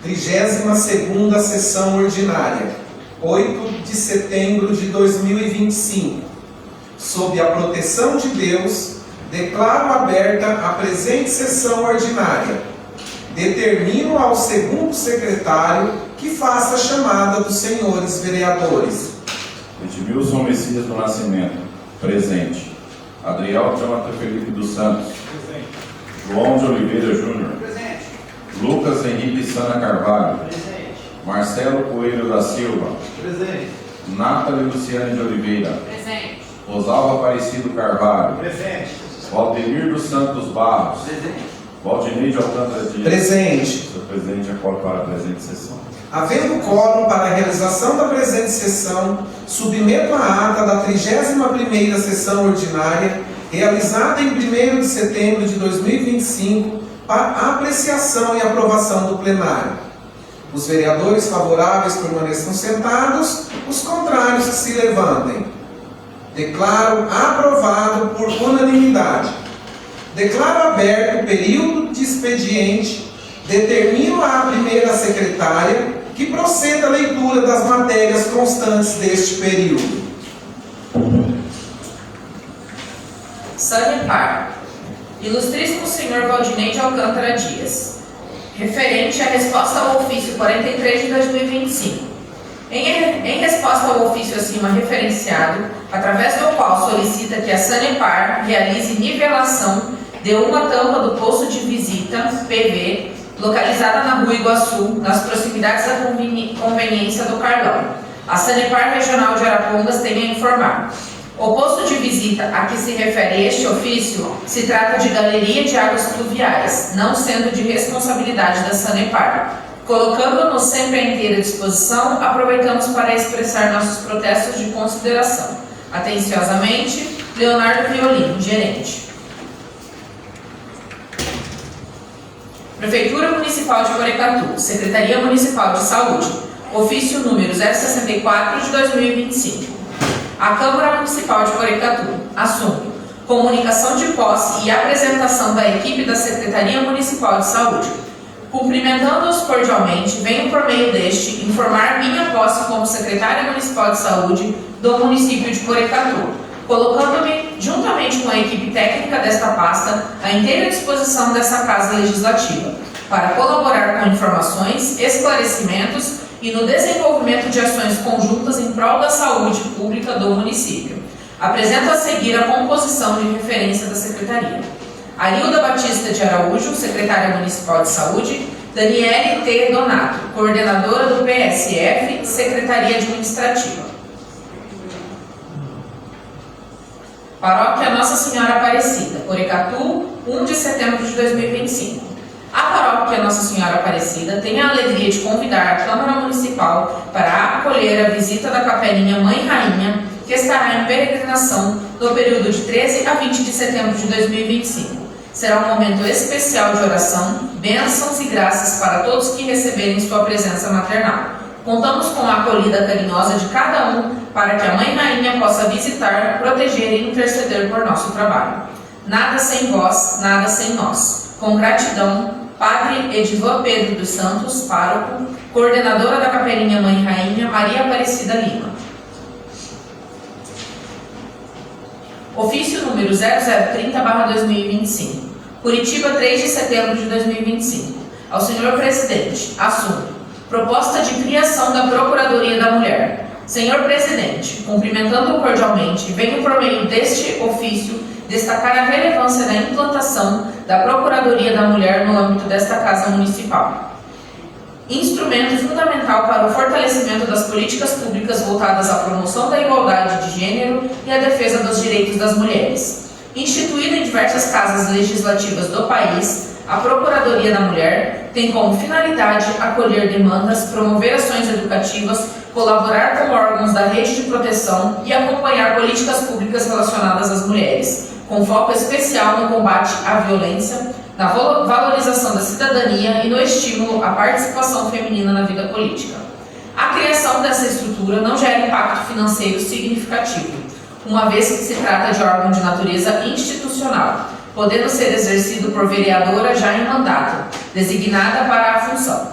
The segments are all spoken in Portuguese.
32ª sessão ordinária, 8 de setembro de 2025. Sob a proteção de Deus, declaro aberta a presente sessão ordinária. Determino ao segundo secretário que faça a chamada dos senhores vereadores. Edmilson Messias do Nascimento, presente. Adriel Jonathan Felipe dos Santos, presente. João de Oliveira Júnior, presente. Lucas Henrique Sana Carvalho, presente. Marcelo Coelho da Silva, presente. Nathalie Luciane de Oliveira, presente. Rosalva Aparecido Carvalho, presente. Valdemir dos Santos Barros, presente. Valdinei de Alcântara Dias, presente. Senhor presidente, acordo para a presente sessão. Havendo quórum para a realização da presente sessão, submeto a ata da 31ª sessão ordinária, realizada em 1º de setembro de 2025, para apreciação e aprovação do plenário. Os vereadores favoráveis permaneçam sentados, os contrários que se levantem. Declaro aprovado por unanimidade. Declaro aberto o período de expediente. Determino à primeira secretária que proceda a leitura das matérias constantes deste período. Sanepar. Ilustríssimo senhor Valdinei de Alcântara Dias. Referente à resposta ao ofício 43 de 2025. Em resposta ao ofício acima referenciado, através do qual solicita que a Sanepar realize nivelação de uma tampa do posto de visita, PV, localizada na Rua Iguaçu, nas proximidades da conveniência do Carlão. A Sanepar Regional de Arapongas tem a informar. O posto de visita a que se refere este ofício se trata de galeria de águas pluviais, não sendo de responsabilidade da Sanepar. Colocando-nos sempre à inteira disposição, aproveitamos para expressar nossos protestos de consideração. Atenciosamente, Leonardo Violino, gerente. Prefeitura Municipal de Porecatu, Secretaria Municipal de Saúde, ofício número 064 de 2025. A Câmara Municipal de Porecatu, assunto: comunicação de posse e apresentação da equipe da Secretaria Municipal de Saúde. Cumprimentando-os cordialmente, venho por meio deste informar minha posse como Secretária Municipal de Saúde do município de Porecatu, colocando-me, juntamente com a equipe técnica desta pasta, à inteira disposição dessa Casa Legislativa, para colaborar com informações, esclarecimentos e no desenvolvimento de ações conjuntas em prol da saúde pública do município. Apresento a seguir a composição de referência da Secretaria. Arilda Batista de Araújo, Secretária Municipal de Saúde. Daniele T. Donato, Coordenadora do PSF, Secretaria Administrativa. Paróquia Nossa Senhora Aparecida, Porecatu, 1 de setembro de 2025. A Paróquia Nossa Senhora Aparecida tem a alegria de convidar a Câmara Municipal para acolher a visita da Capelinha Mãe Rainha, que estará em peregrinação no período de 13 a 20 de setembro de 2025. Será um momento especial de oração, bênçãos e graças para todos que receberem sua presença maternal. Contamos com a acolhida carinhosa de cada um para que a Mãe Rainha possa visitar, proteger e interceder por nosso trabalho. Nada sem vós, nada sem nós. Com gratidão, Padre Edivan Pedro dos Santos, pároco, coordenadora da Capelinha Mãe Rainha, Maria Aparecida Lima. Ofício número 0030/2025. Curitiba, 3 de setembro de 2025. Ao senhor presidente, assunto: proposta de criação da Procuradoria da Mulher. Senhor presidente, cumprimentando-o cordialmente, venho por meio deste ofício destacar a relevância da implantação da Procuradoria da Mulher no âmbito desta Casa Municipal. Instrumento fundamental para o fortalecimento das políticas públicas voltadas à promoção da igualdade de gênero e à defesa dos direitos das mulheres. Instituída em diversas casas legislativas do país, a Procuradoria da Mulher tem como finalidade acolher demandas, promover ações educativas, colaborar com órgãos da rede de proteção e acompanhar políticas públicas relacionadas às mulheres, com foco especial no combate à violência, na valorização da cidadania e no estímulo à participação feminina na vida política. A criação dessa estrutura não gera impacto financeiro significativo, uma vez que se trata de órgão de natureza institucional, podendo ser exercido por vereadora já em mandato, designada para a função.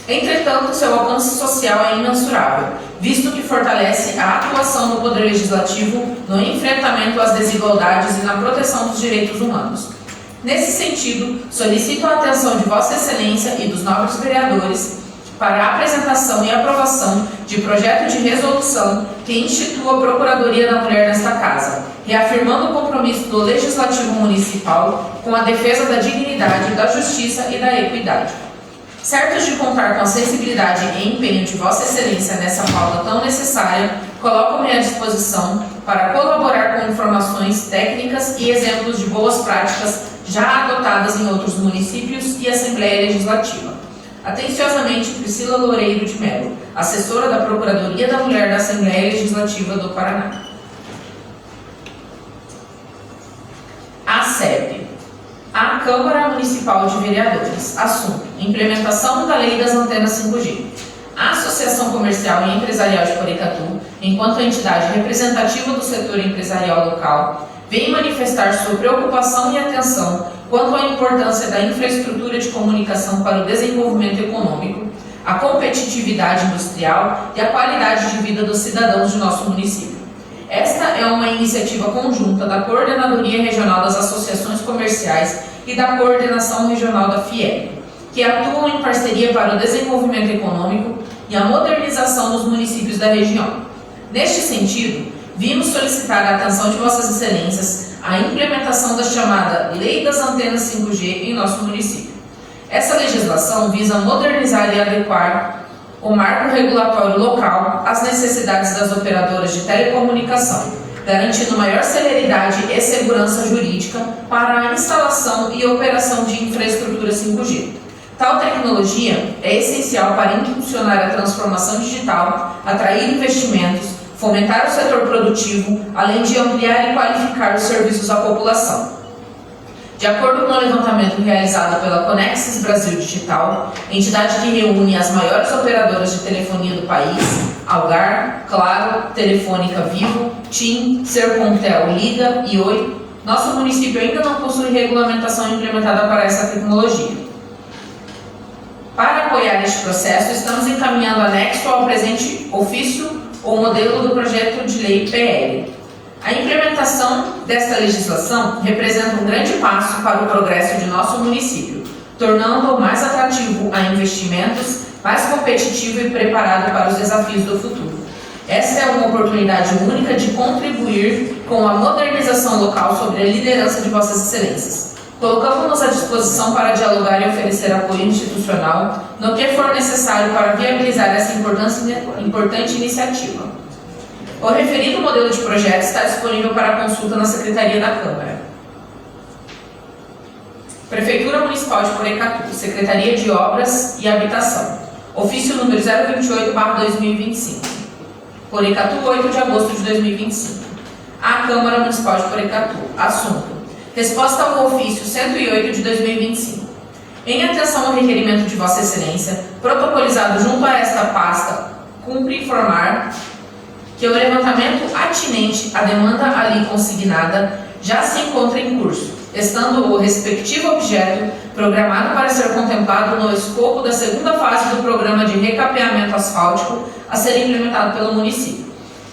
Entretanto, seu alcance social é imensurável, visto que fortalece a atuação do Poder Legislativo no enfrentamento às desigualdades e na proteção dos direitos humanos. Nesse sentido, solicito a atenção de Vossa Excelência e dos nobres vereadores para a apresentação e aprovação de projeto de resolução que institua a Procuradoria da Mulher nesta Casa, reafirmando o compromisso do Legislativo Municipal com a defesa da dignidade, da justiça e da equidade. Certos de contar com a sensibilidade e empenho de Vossa Excelência nessa pauta tão necessária, coloco-me à disposição para colaborar com informações técnicas e exemplos de boas práticas já adotadas em outros municípios e Assembleia Legislativa. Atenciosamente, Priscila Loureiro de Mello, assessora da Procuradoria da Mulher da Assembleia Legislativa do Paraná. A CEP. A Câmara Municipal de Vereadores. Assunto: implementação da Lei das Antenas 5G. A Associação Comercial e Empresarial de Porecatu, enquanto entidade representativa do setor empresarial local, vem manifestar sua preocupação e atenção quanto à importância da infraestrutura de comunicação para o desenvolvimento econômico, a competitividade industrial e a qualidade de vida dos cidadãos de nosso município. Esta é uma iniciativa conjunta da Coordenadoria Regional das Associações Comerciais e da Coordenação Regional da FIEB, que atuam em parceria para o desenvolvimento econômico e a modernização dos municípios da região. Neste sentido, vimos solicitar a atenção de Vossas Excelências à implementação da chamada Lei das Antenas 5G em nosso município. Essa legislação visa modernizar e adequar o marco regulatório local às necessidades das operadoras de telecomunicação, garantindo maior celeridade e segurança jurídica para a instalação e operação de infraestrutura 5G. Tal tecnologia é essencial para impulsionar a transformação digital, atrair investimentos, fomentar o setor produtivo, além de ampliar e qualificar os serviços à população. De acordo com o levantamento realizado pela Conexis Brasil Digital, entidade que reúne as maiores operadoras de telefonia do país, Algar, Claro, Telefônica Vivo, TIM, Sercontel, Liga e Oi, nosso município ainda não possui regulamentação implementada para essa tecnologia. Para apoiar este processo, estamos encaminhando anexo ao presente ofício ou modelo do projeto de lei PL. A implementação desta legislação representa um grande passo para o progresso de nosso município, tornando-o mais atrativo a investimentos, mais competitivo e preparado para os desafios do futuro. Esta é uma oportunidade única de contribuir com a modernização local sob a liderança de Vossas Excelências. Colocamos-nos à disposição para dialogar e oferecer apoio institucional no que for necessário para viabilizar essa importante iniciativa. O referido modelo de projeto está disponível para consulta na Secretaria da Câmara. Prefeitura Municipal de Porecatu, Secretaria de Obras e Habitação. Ofício número 028/2025. Porecatu, 8 de agosto de 2025. A Câmara Municipal de Porecatu. Assunto: resposta ao ofício 108 de 2025. Em atenção ao requerimento de Vossa Excelência, protocolizado junto a esta pasta, cumpre informar que o levantamento atinente à demanda ali consignada já se encontra em curso, estando o respectivo objeto programado para ser contemplado no escopo da segunda fase do programa de recapeamento asfáltico a ser implementado pelo município.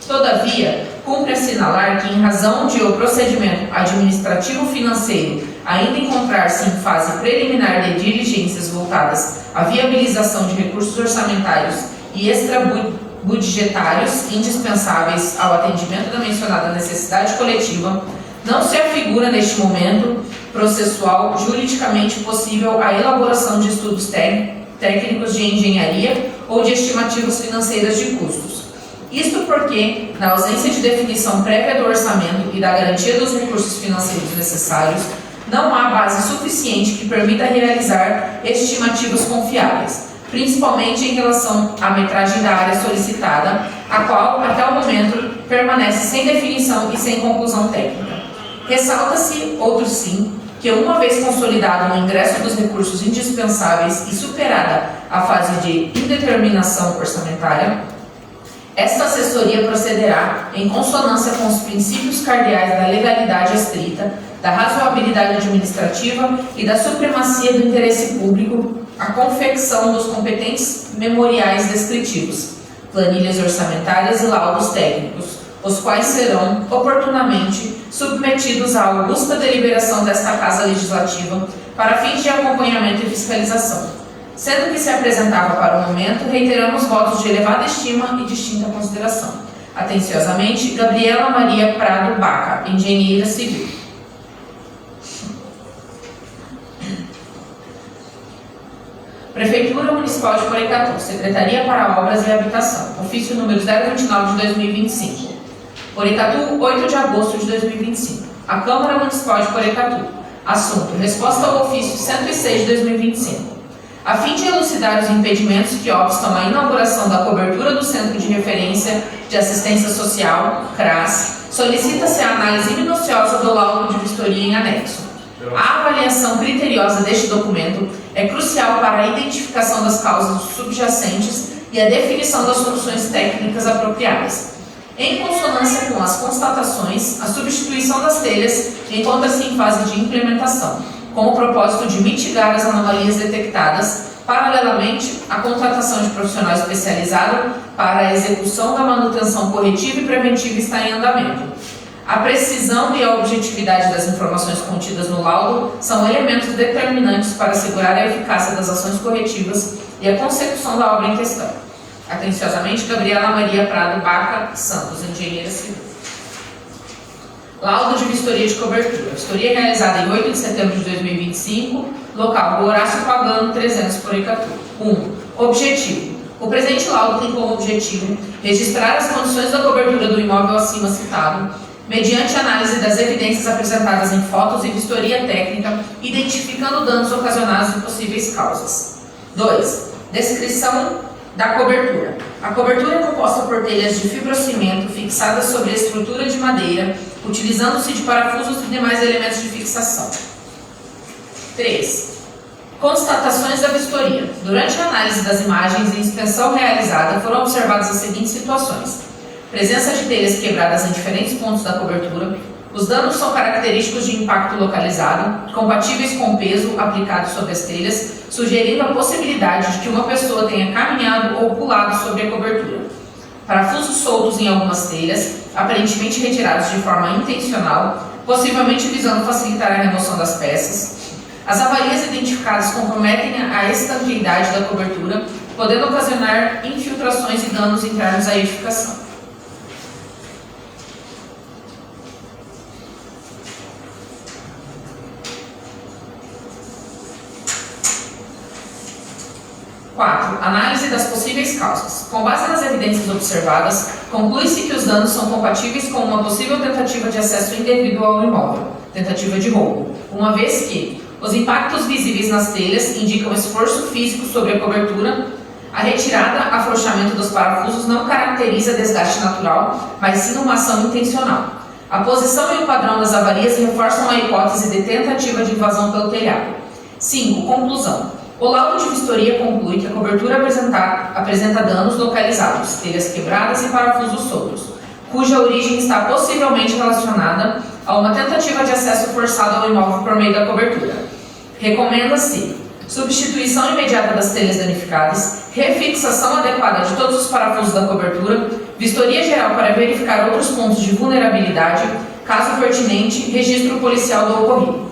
Todavia, cumpre assinalar que, em razão de o procedimento administrativo-financeiro ainda encontrar-se em fase preliminar de diligências voltadas à viabilização de recursos orçamentários e extrabudgetários indispensáveis ao atendimento da mencionada necessidade coletiva, não se afigura neste momento processual juridicamente possível a elaboração de estudos técnicos de engenharia ou de estimativas financeiras de custos. Isto porque, na ausência de definição prévia do orçamento e da garantia dos recursos financeiros necessários, não há base suficiente que permita realizar estimativas confiáveis, principalmente em relação à metragem da área solicitada, a qual, até o momento, permanece sem definição e sem conclusão técnica. Ressalta-se, outro sim, que uma vez consolidado o ingresso dos recursos indispensáveis e superada a fase de indeterminação orçamentária, esta assessoria procederá em consonância com os princípios cardeais da legalidade estrita, da razoabilidade administrativa e da supremacia do interesse público, à confecção dos competentes memoriais descritivos, planilhas orçamentárias e laudos técnicos, os quais serão oportunamente submetidos à augusta deliberação desta Casa Legislativa para fins de acompanhamento e fiscalização. Sendo que se apresentava para o momento, reiteramos votos de elevada estima e distinta consideração. Atenciosamente, Gabriela Maria Prado Baca, engenheira civil. Prefeitura Municipal de Porecatu, Secretaria para Obras e Habitação, ofício número 029 de 2025. Porecatu, 8 de agosto de 2025. A Câmara Municipal de Porecatu. Assunto: resposta ao ofício 106 de 2025. A fim de elucidar os impedimentos que obstam a inauguração da cobertura do Centro de Referência de Assistência Social, CRAS, solicita-se a análise minuciosa do laudo de vistoria em anexo. A avaliação criteriosa deste documento é crucial para a identificação das causas subjacentes e a definição das soluções técnicas apropriadas. Em consonância com as constatações, a substituição das telhas encontra-se em fase de implementação, com o propósito de mitigar as anomalias detectadas. Paralelamente, a contratação de profissional especializado para a execução da manutenção corretiva e preventiva está em andamento. A precisão e a objetividade das informações contidas no laudo são elementos determinantes para assegurar a eficácia das ações corretivas e a consecução da obra em questão. Atenciosamente, Gabriela Maria Prado Baca Santos, engenheira civil. Laudo de vistoria de cobertura. Vistoria realizada em 8 de setembro de 2025, local Horácio Pagano, 300 Porecatu. 1. Objetivo. O presente laudo tem como objetivo registrar as condições da cobertura do imóvel acima citado, mediante análise das evidências apresentadas em fotos e vistoria técnica, identificando danos ocasionados e possíveis causas. 2. Descrição da cobertura. A cobertura é composta por telhas de fibrocimento fixadas sobre a estrutura de madeira, utilizando-se de parafusos e demais elementos de fixação. 3. Constatações da vistoria. Durante a análise das imagens e inspeção realizada, foram observadas as seguintes situações: presença de telhas quebradas em diferentes pontos da cobertura. Os danos são característicos de impacto localizado, compatíveis com o peso aplicado sobre as telhas, sugerindo a possibilidade de que uma pessoa tenha caminhado ou pulado sobre a cobertura. Parafusos soltos em algumas telhas, aparentemente retirados de forma intencional, possivelmente visando facilitar a remoção das peças. As avarias identificadas comprometem a estanqueidade da cobertura, podendo ocasionar infiltrações e danos internos à edificação. Análise das possíveis causas. Com base nas evidências observadas, conclui-se que os danos são compatíveis com uma possível tentativa de acesso indevido ao imóvel, tentativa de roubo, uma vez que os impactos visíveis nas telhas indicam esforço físico sobre a cobertura. A retirada, afrouxamento dos parafusos não caracteriza desgaste natural, mas sim uma ação intencional. A posição e o padrão das avarias reforçam a hipótese de tentativa de invasão pelo telhado. 5. Conclusão. O laudo de vistoria conclui que a cobertura apresenta danos localizados, telhas quebradas e parafusos soltos, cuja origem está possivelmente relacionada a uma tentativa de acesso forçado ao imóvel por meio da cobertura. Recomenda-se substituição imediata das telhas danificadas, refixação adequada de todos os parafusos da cobertura, vistoria geral para verificar outros pontos de vulnerabilidade, caso pertinente, registro policial do ocorrido.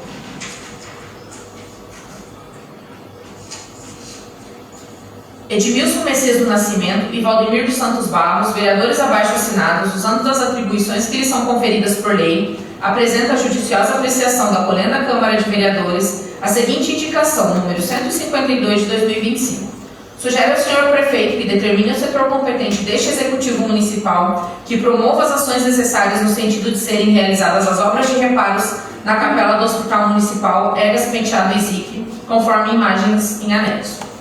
Edmilson Messias do Nascimento e Valdemir dos Santos Barros, vereadores abaixo assinados, usando das atribuições que lhes são conferidas por lei, apresenta a judiciosa apreciação da Colenda Câmara de Vereadores a seguinte indicação, número 152 de 2025. Sugere ao senhor prefeito que determine o setor competente deste Executivo Municipal que promova as ações necessárias no sentido de serem realizadas as obras de reparos na capela do Hospital Municipal Egas Penteado e Zique, conforme imagens em anexo.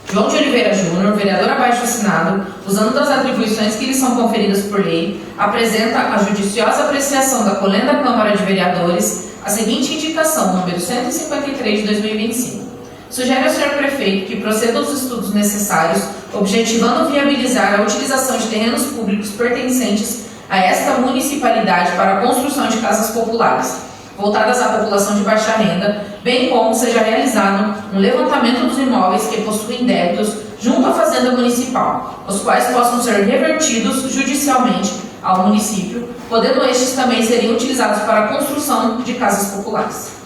João de Oliveira Júnior, vereador abaixo assinado, usando das atribuições que lhe são conferidas por lei, apresenta a judiciosa apreciação da Colenda Câmara de Vereadores a seguinte indicação, número 153 de 2025. Sugere ao senhor prefeito que proceda aos estudos necessários, objetivando viabilizar a utilização de terrenos públicos pertencentes a esta municipalidade para a construção de casas populares, voltadas à população de baixa renda, bem como seja realizado um levantamento dos imóveis que possuem débitos junto à Fazenda Municipal, os quais possam ser revertidos judicialmente ao município, podendo estes também serem utilizados para a construção de casas populares.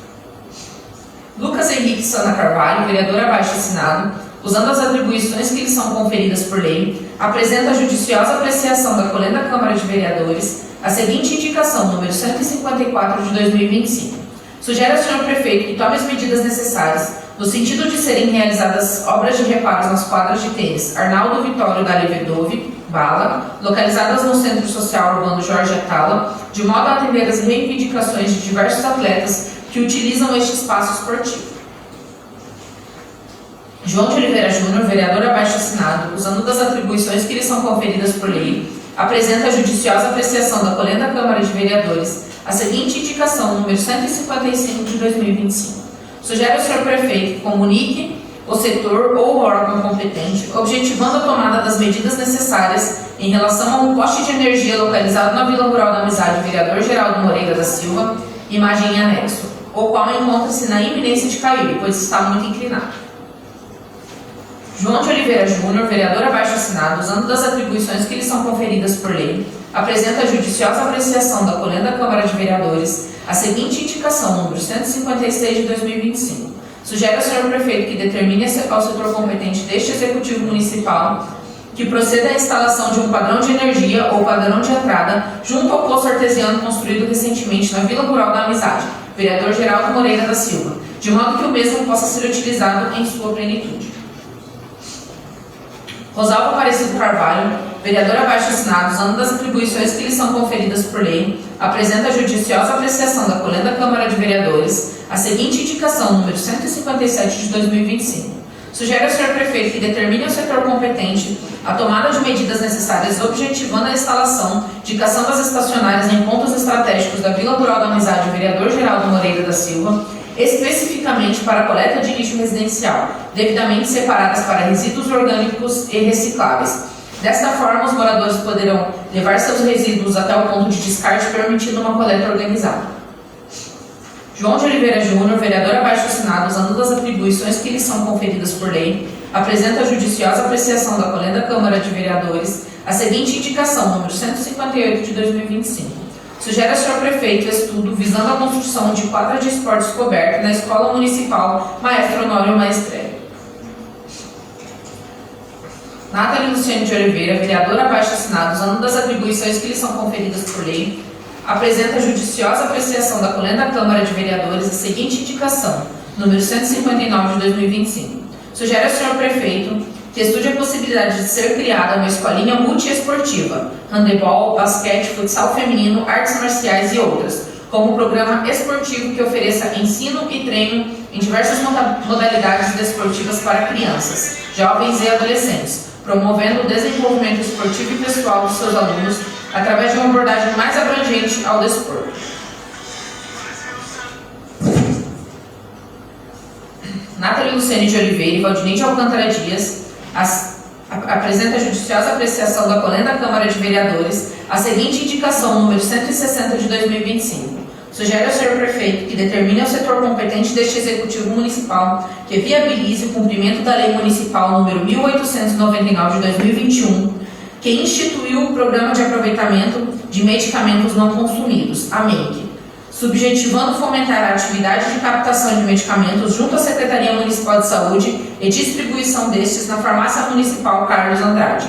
Lucas Henrique Sana Carvalho, vereador abaixo assinado, usando as atribuições que lhe são conferidas por lei, apresenta a judiciosa apreciação da Colenda Câmara de Vereadores a seguinte indicação, número 154 de 2025. Sugere ao senhor prefeito que tome as medidas necessárias no sentido de serem realizadas obras de reparos nas quadras de tênis Arnaldo Vitório da Levedove, Bala, localizadas no Centro Social Urbano Jorge Atala, de modo a atender as reivindicações de diversos atletas que utilizam este espaço esportivo. João de Oliveira Júnior, vereador abaixo assinado, usando das atribuições que lhe são conferidas por lei, apresenta a judiciosa apreciação da Colenda Câmara de Vereadores a seguinte indicação, número 155 de 2025. Sugere ao senhor prefeito que comunique o setor ou o órgão competente, objetivando a tomada das medidas necessárias em relação a um poste de energia localizado na Vila Rural da Amizade, vereador Geraldo Moreira da Silva, imagem em anexo, o qual encontra-se na iminência de cair, pois está muito inclinado. João de Oliveira Júnior, vereador abaixo assinado, usando das atribuições que lhe são conferidas por lei, apresenta a judiciosa apreciação da Colenda Câmara de Vereadores a seguinte indicação, número 156 de 2025. Sugere ao senhor prefeito que determine ao setor competente deste Executivo Municipal que proceda à instalação de um padrão de energia ou padrão de entrada junto ao poço artesiano construído recentemente na Vila Rural da Amizade, vereador Geraldo Moreira da Silva, de modo que o mesmo possa ser utilizado em sua plenitude. Rosalvo Aparecido Carvalho, vereador abaixo assinado, usando das atribuições que lhe são conferidas por lei, apresenta a judiciosa apreciação da Colenda Câmara de Vereadores a seguinte indicação, número 157 de 2025. Sugere ao senhor prefeito que determine ao setor competente a tomada de medidas necessárias objetivando a instalação de caçambas estacionárias em pontos estratégicos da Vila Rural da Amizade, vereador Geraldo Moreira da Silva, especificamente para a coleta de lixo residencial, devidamente separadas para resíduos orgânicos e recicláveis. Desta forma, os moradores poderão levar seus resíduos até o ponto de descarte, permitindo uma coleta organizada. João de Oliveira Júnior, vereador abaixo assinado, usando das atribuições que lhe são conferidas por lei, apresenta a judiciosa apreciação da Colenda Câmara de Vereadores a seguinte indicação, número 158 de 2025. Sugere ao senhor prefeito estudo visando a construção de quadra de esportes coberta na Escola Municipal Maestro Honório Maestrelli. Nathalie Luciane de Oliveira, vereadora abaixo assinado, usando das atribuições que lhe são conferidas por lei, apresenta a judiciosa apreciação da Colenda Câmara de Vereadores a seguinte indicação, número 159 de 2025. Sugere ao senhor prefeito que estude a possibilidade de ser criada uma escolinha multiesportiva, handebol, basquete, futsal feminino, artes marciais e outras, como programa esportivo que ofereça ensino e treino em diversas modalidades desportivas para crianças, jovens e adolescentes, promovendo o desenvolvimento esportivo e pessoal dos seus alunos através de uma abordagem mais abrangente ao desporto. Nathalie Luciane de Oliveira e Valdinei de Alcântara Dias apresenta a judiciosa apreciação da Colenda Câmara de Vereadores a seguinte indicação, número 160 de 2025. Sugere ao senhor prefeito que determine ao setor competente deste Executivo Municipal que viabilize o cumprimento da Lei Municipal número 1899 de 2021, que instituiu o Programa de Aproveitamento de Medicamentos Não Consumidos, a MEIC, subjetivando fomentar a atividade de captação de medicamentos junto à Secretaria Municipal de Saúde e distribuição destes na Farmácia Municipal Carlos Andrade.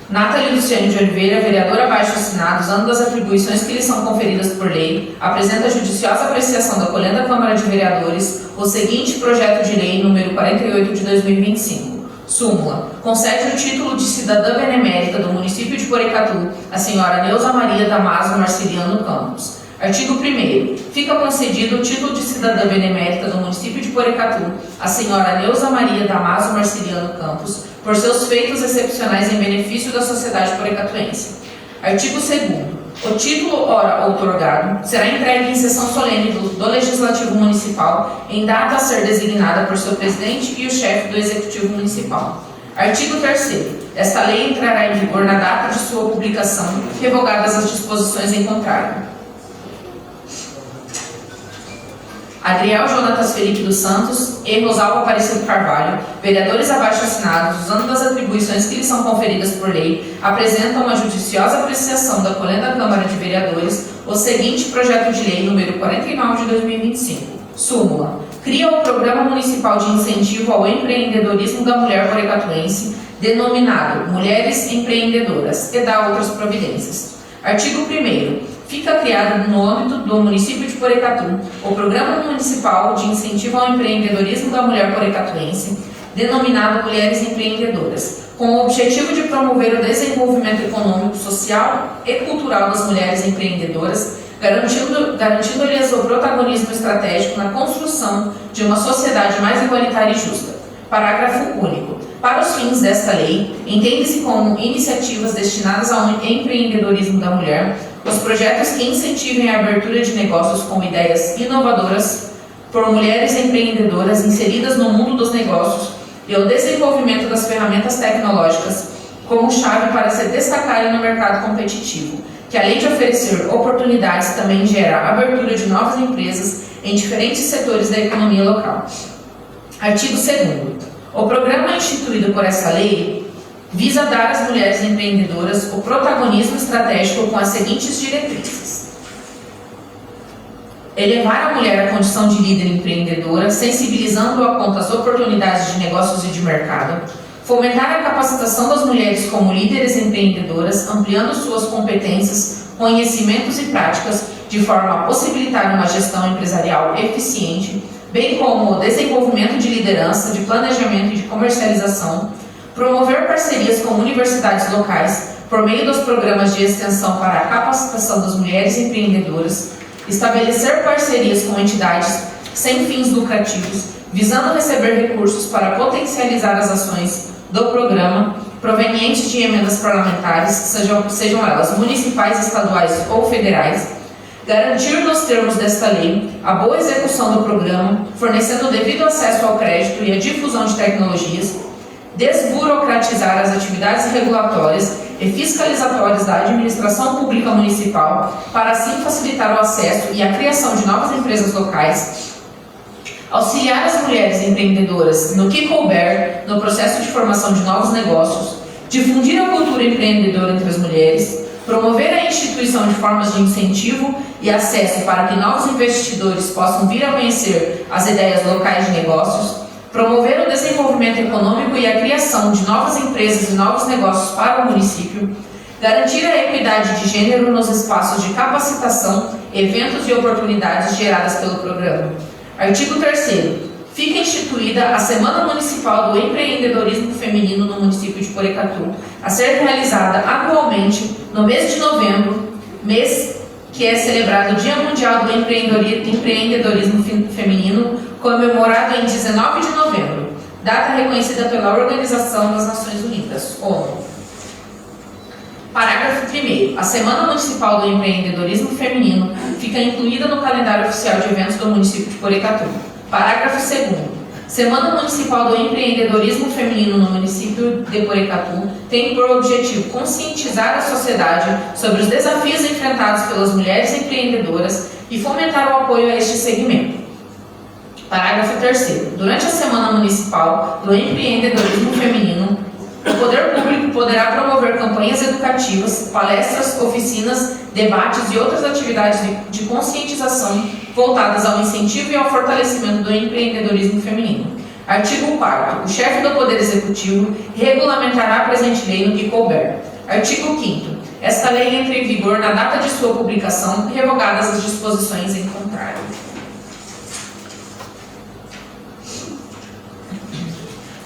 Nathalie Luciane de Oliveira, vereadora abaixo assinado, usando das atribuições que lhe são conferidas por lei, apresenta a judiciosa apreciação da Colenda Câmara de Vereadores o seguinte projeto de lei número 48 de 2025. Súmula. Concede o título de cidadã benemérita do município de Porecatu à senhora Neuza Maria Damaso Marciliano Campos. Artigo 1º. Fica concedido o título de cidadã benemérita do município de Porecatu à senhora Neuza Maria Damaso Marciliano Campos, por seus feitos excepcionais em benefício da sociedade porecatuense. Artigo 2º. O título ora outorgado será entregue em sessão solene do Legislativo Municipal em data a ser designada por seu presidente e o chefe do Executivo Municipal. Artigo 3º. Esta lei entrará em vigor na data de sua publicação, revogadas as disposições em contrário. Adriel Jonatas Felipe dos Santos e Rosalba Aparecido Carvalho, vereadores abaixo assinados, usando das atribuições que lhes são conferidas por lei, apresentam uma judiciosa apreciação da Colenda Câmara de Vereadores o seguinte projeto de lei número 49 de 2025. Súmula. Cria o Programa Municipal de Incentivo ao Empreendedorismo da Mulher Porecatuense, denominado Mulheres Empreendedoras, e dá outras providências. Artigo 1º. Fica criado no âmbito do município de Porecatu o Programa Municipal de Incentivo ao Empreendedorismo da Mulher Porecatuense, denominado Mulheres Empreendedoras, com o objetivo de promover o desenvolvimento econômico, social e cultural das mulheres empreendedoras, garantindo-lhes o protagonismo estratégico na construção de uma sociedade mais igualitária e justa. Parágrafo único. Para os fins desta lei, entende-se como iniciativas destinadas ao empreendedorismo da mulher os projetos que incentivem a abertura de negócios com ideias inovadoras por mulheres empreendedoras inseridas no mundo dos negócios e o desenvolvimento das ferramentas tecnológicas como chave para se destacarem no mercado competitivo, que além de oferecer oportunidades também gera a abertura de novas empresas em diferentes setores da economia local. Artigo 2º. O programa instituído por essa lei visa dar às mulheres empreendedoras o protagonismo estratégico com as seguintes diretrizes: elevar a mulher à condição de líder empreendedora, sensibilizando-a quanto às oportunidades de negócios e de mercado, fomentar a capacitação das mulheres como líderes empreendedoras, ampliando suas competências, conhecimentos e práticas, de forma a possibilitar uma gestão empresarial eficiente, bem como o desenvolvimento de liderança, de planejamento e de comercialização, promover parcerias com universidades locais por meio dos programas de extensão para a capacitação das mulheres empreendedoras, estabelecer parcerias com entidades sem fins lucrativos, visando receber recursos para potencializar as ações do programa provenientes de emendas parlamentares, sejam elas municipais, estaduais ou federais, garantir nos termos desta lei a boa execução do programa, fornecendo o devido acesso ao crédito e a difusão de tecnologias, desburocratizar as atividades regulatórias e fiscalizatórias da administração pública municipal, para assim facilitar o acesso e a criação de novas empresas locais, auxiliar as mulheres empreendedoras no que couber no processo de formação de novos negócios, difundir a cultura empreendedora entre as mulheres, promover a instituição de formas de incentivo e acesso para que novos investidores possam vir a conhecer as ideias locais de negócios, promover o desenvolvimento econômico e a criação de novas empresas e novos negócios para o município, garantir a equidade de gênero nos espaços de capacitação, eventos e oportunidades geradas pelo programa. Artigo 3º. Fica instituída a Semana Municipal do Empreendedorismo Feminino no município de Porecatu, a ser realizada anualmente no mês de novembro, mês que é celebrado o Dia Mundial do Empreendedorismo Feminino, comemorado em 19 de novembro, data reconhecida pela Organização das Nações Unidas, ONU. Parágrafo 1º. A Semana Municipal do Empreendedorismo Feminino fica incluída no calendário oficial de eventos do município de Porecatu. Parágrafo 2º. Semana Municipal do Empreendedorismo Feminino no município de Porecatu tem por objetivo conscientizar a sociedade sobre os desafios enfrentados pelas mulheres empreendedoras e fomentar o apoio a este segmento. Parágrafo 3º. Durante a Semana Municipal do Empreendedorismo Feminino, o poder público poderá promover campanhas educativas, palestras, oficinas, debates e outras atividades de conscientização voltadas ao incentivo e ao fortalecimento do empreendedorismo feminino. Artigo 4º. O chefe do Poder Executivo regulamentará a presente lei no que couber. Artigo 5º. Esta lei entra em vigor na data de sua publicação, revogadas as disposições em contrário.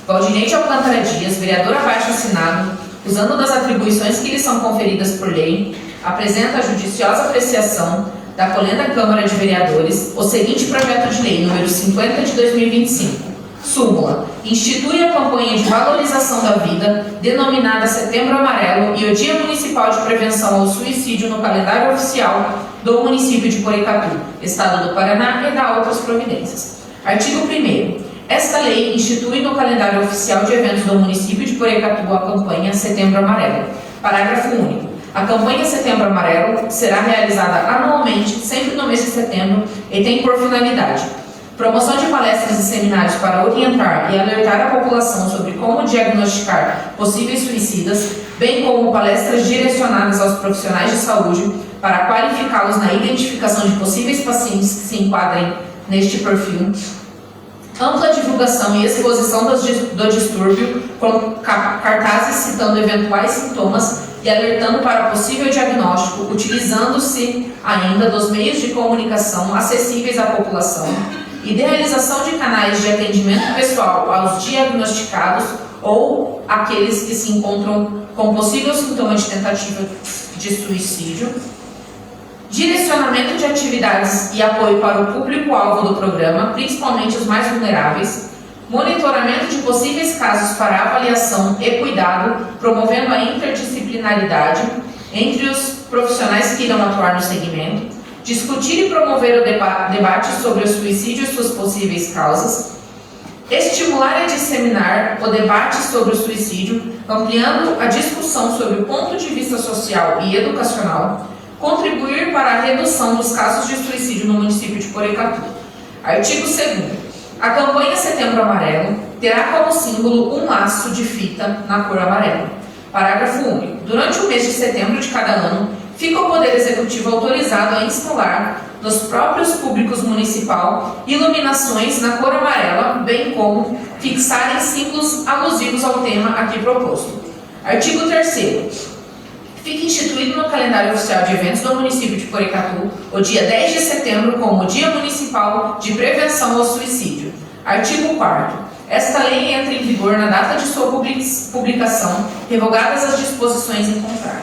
Valdineide Alcântara Dias, vereador abaixo assinado, usando das atribuições que lhe são conferidas por lei, apresenta a judiciosa apreciação da Colenda Câmara de Vereadores o seguinte projeto de lei número 50 de 2025. Súmula. Institui a campanha de valorização da vida, denominada Setembro Amarelo, e o Dia Municipal de Prevenção ao Suicídio no calendário oficial do município de Porecatu, Estado do Paraná, e dá outras providências. Artigo 1º. Esta lei institui no calendário oficial de eventos do município de Porecatu a campanha Setembro Amarelo. Parágrafo único. A campanha Setembro Amarelo será realizada anualmente, sempre no mês de setembro, e tem por finalidade promoção de palestras e seminários para orientar e alertar a população sobre como diagnosticar possíveis suicidas, bem como palestras direcionadas aos profissionais de saúde para qualificá-los na identificação de possíveis pacientes que se enquadrem neste perfil, ampla divulgação e exposição do distúrbio, com cartazes citando eventuais sintomas e alertando para possível diagnóstico, utilizando-se ainda dos meios de comunicação acessíveis à população, idealização de canais de atendimento pessoal aos diagnosticados ou aqueles que se encontram com possível sintoma de tentativa de suicídio, direcionamento de atividades e apoio para o público-alvo do programa, principalmente os mais vulneráveis, monitoramento de possíveis casos para avaliação e cuidado, promovendo a interdisciplinaridade entre os profissionais que irão atuar no segmento, discutir e promover o debate sobre o suicídio e suas possíveis causas, estimular e disseminar o debate sobre o suicídio, ampliando a discussão sobre o ponto de vista social e educacional, contribuir para a redução dos casos de suicídio no município de Porecatu. Artigo 2º. A campanha Setembro Amarelo terá como símbolo um laço de fita na cor amarela. Parágrafo único. Durante o mês de setembro de cada ano, fica o Poder Executivo autorizado a instalar nos próprios públicos municipal iluminações na cor amarela, bem como fixarem símbolos alusivos ao tema aqui proposto. Artigo 3º. Fica instituído no calendário oficial de eventos do município de Porecatu o dia 10 de setembro como Dia Municipal de Prevenção ao Suicídio. Artigo 4º. Esta lei entra em vigor na data de sua publicação, revogadas as disposições em contrário.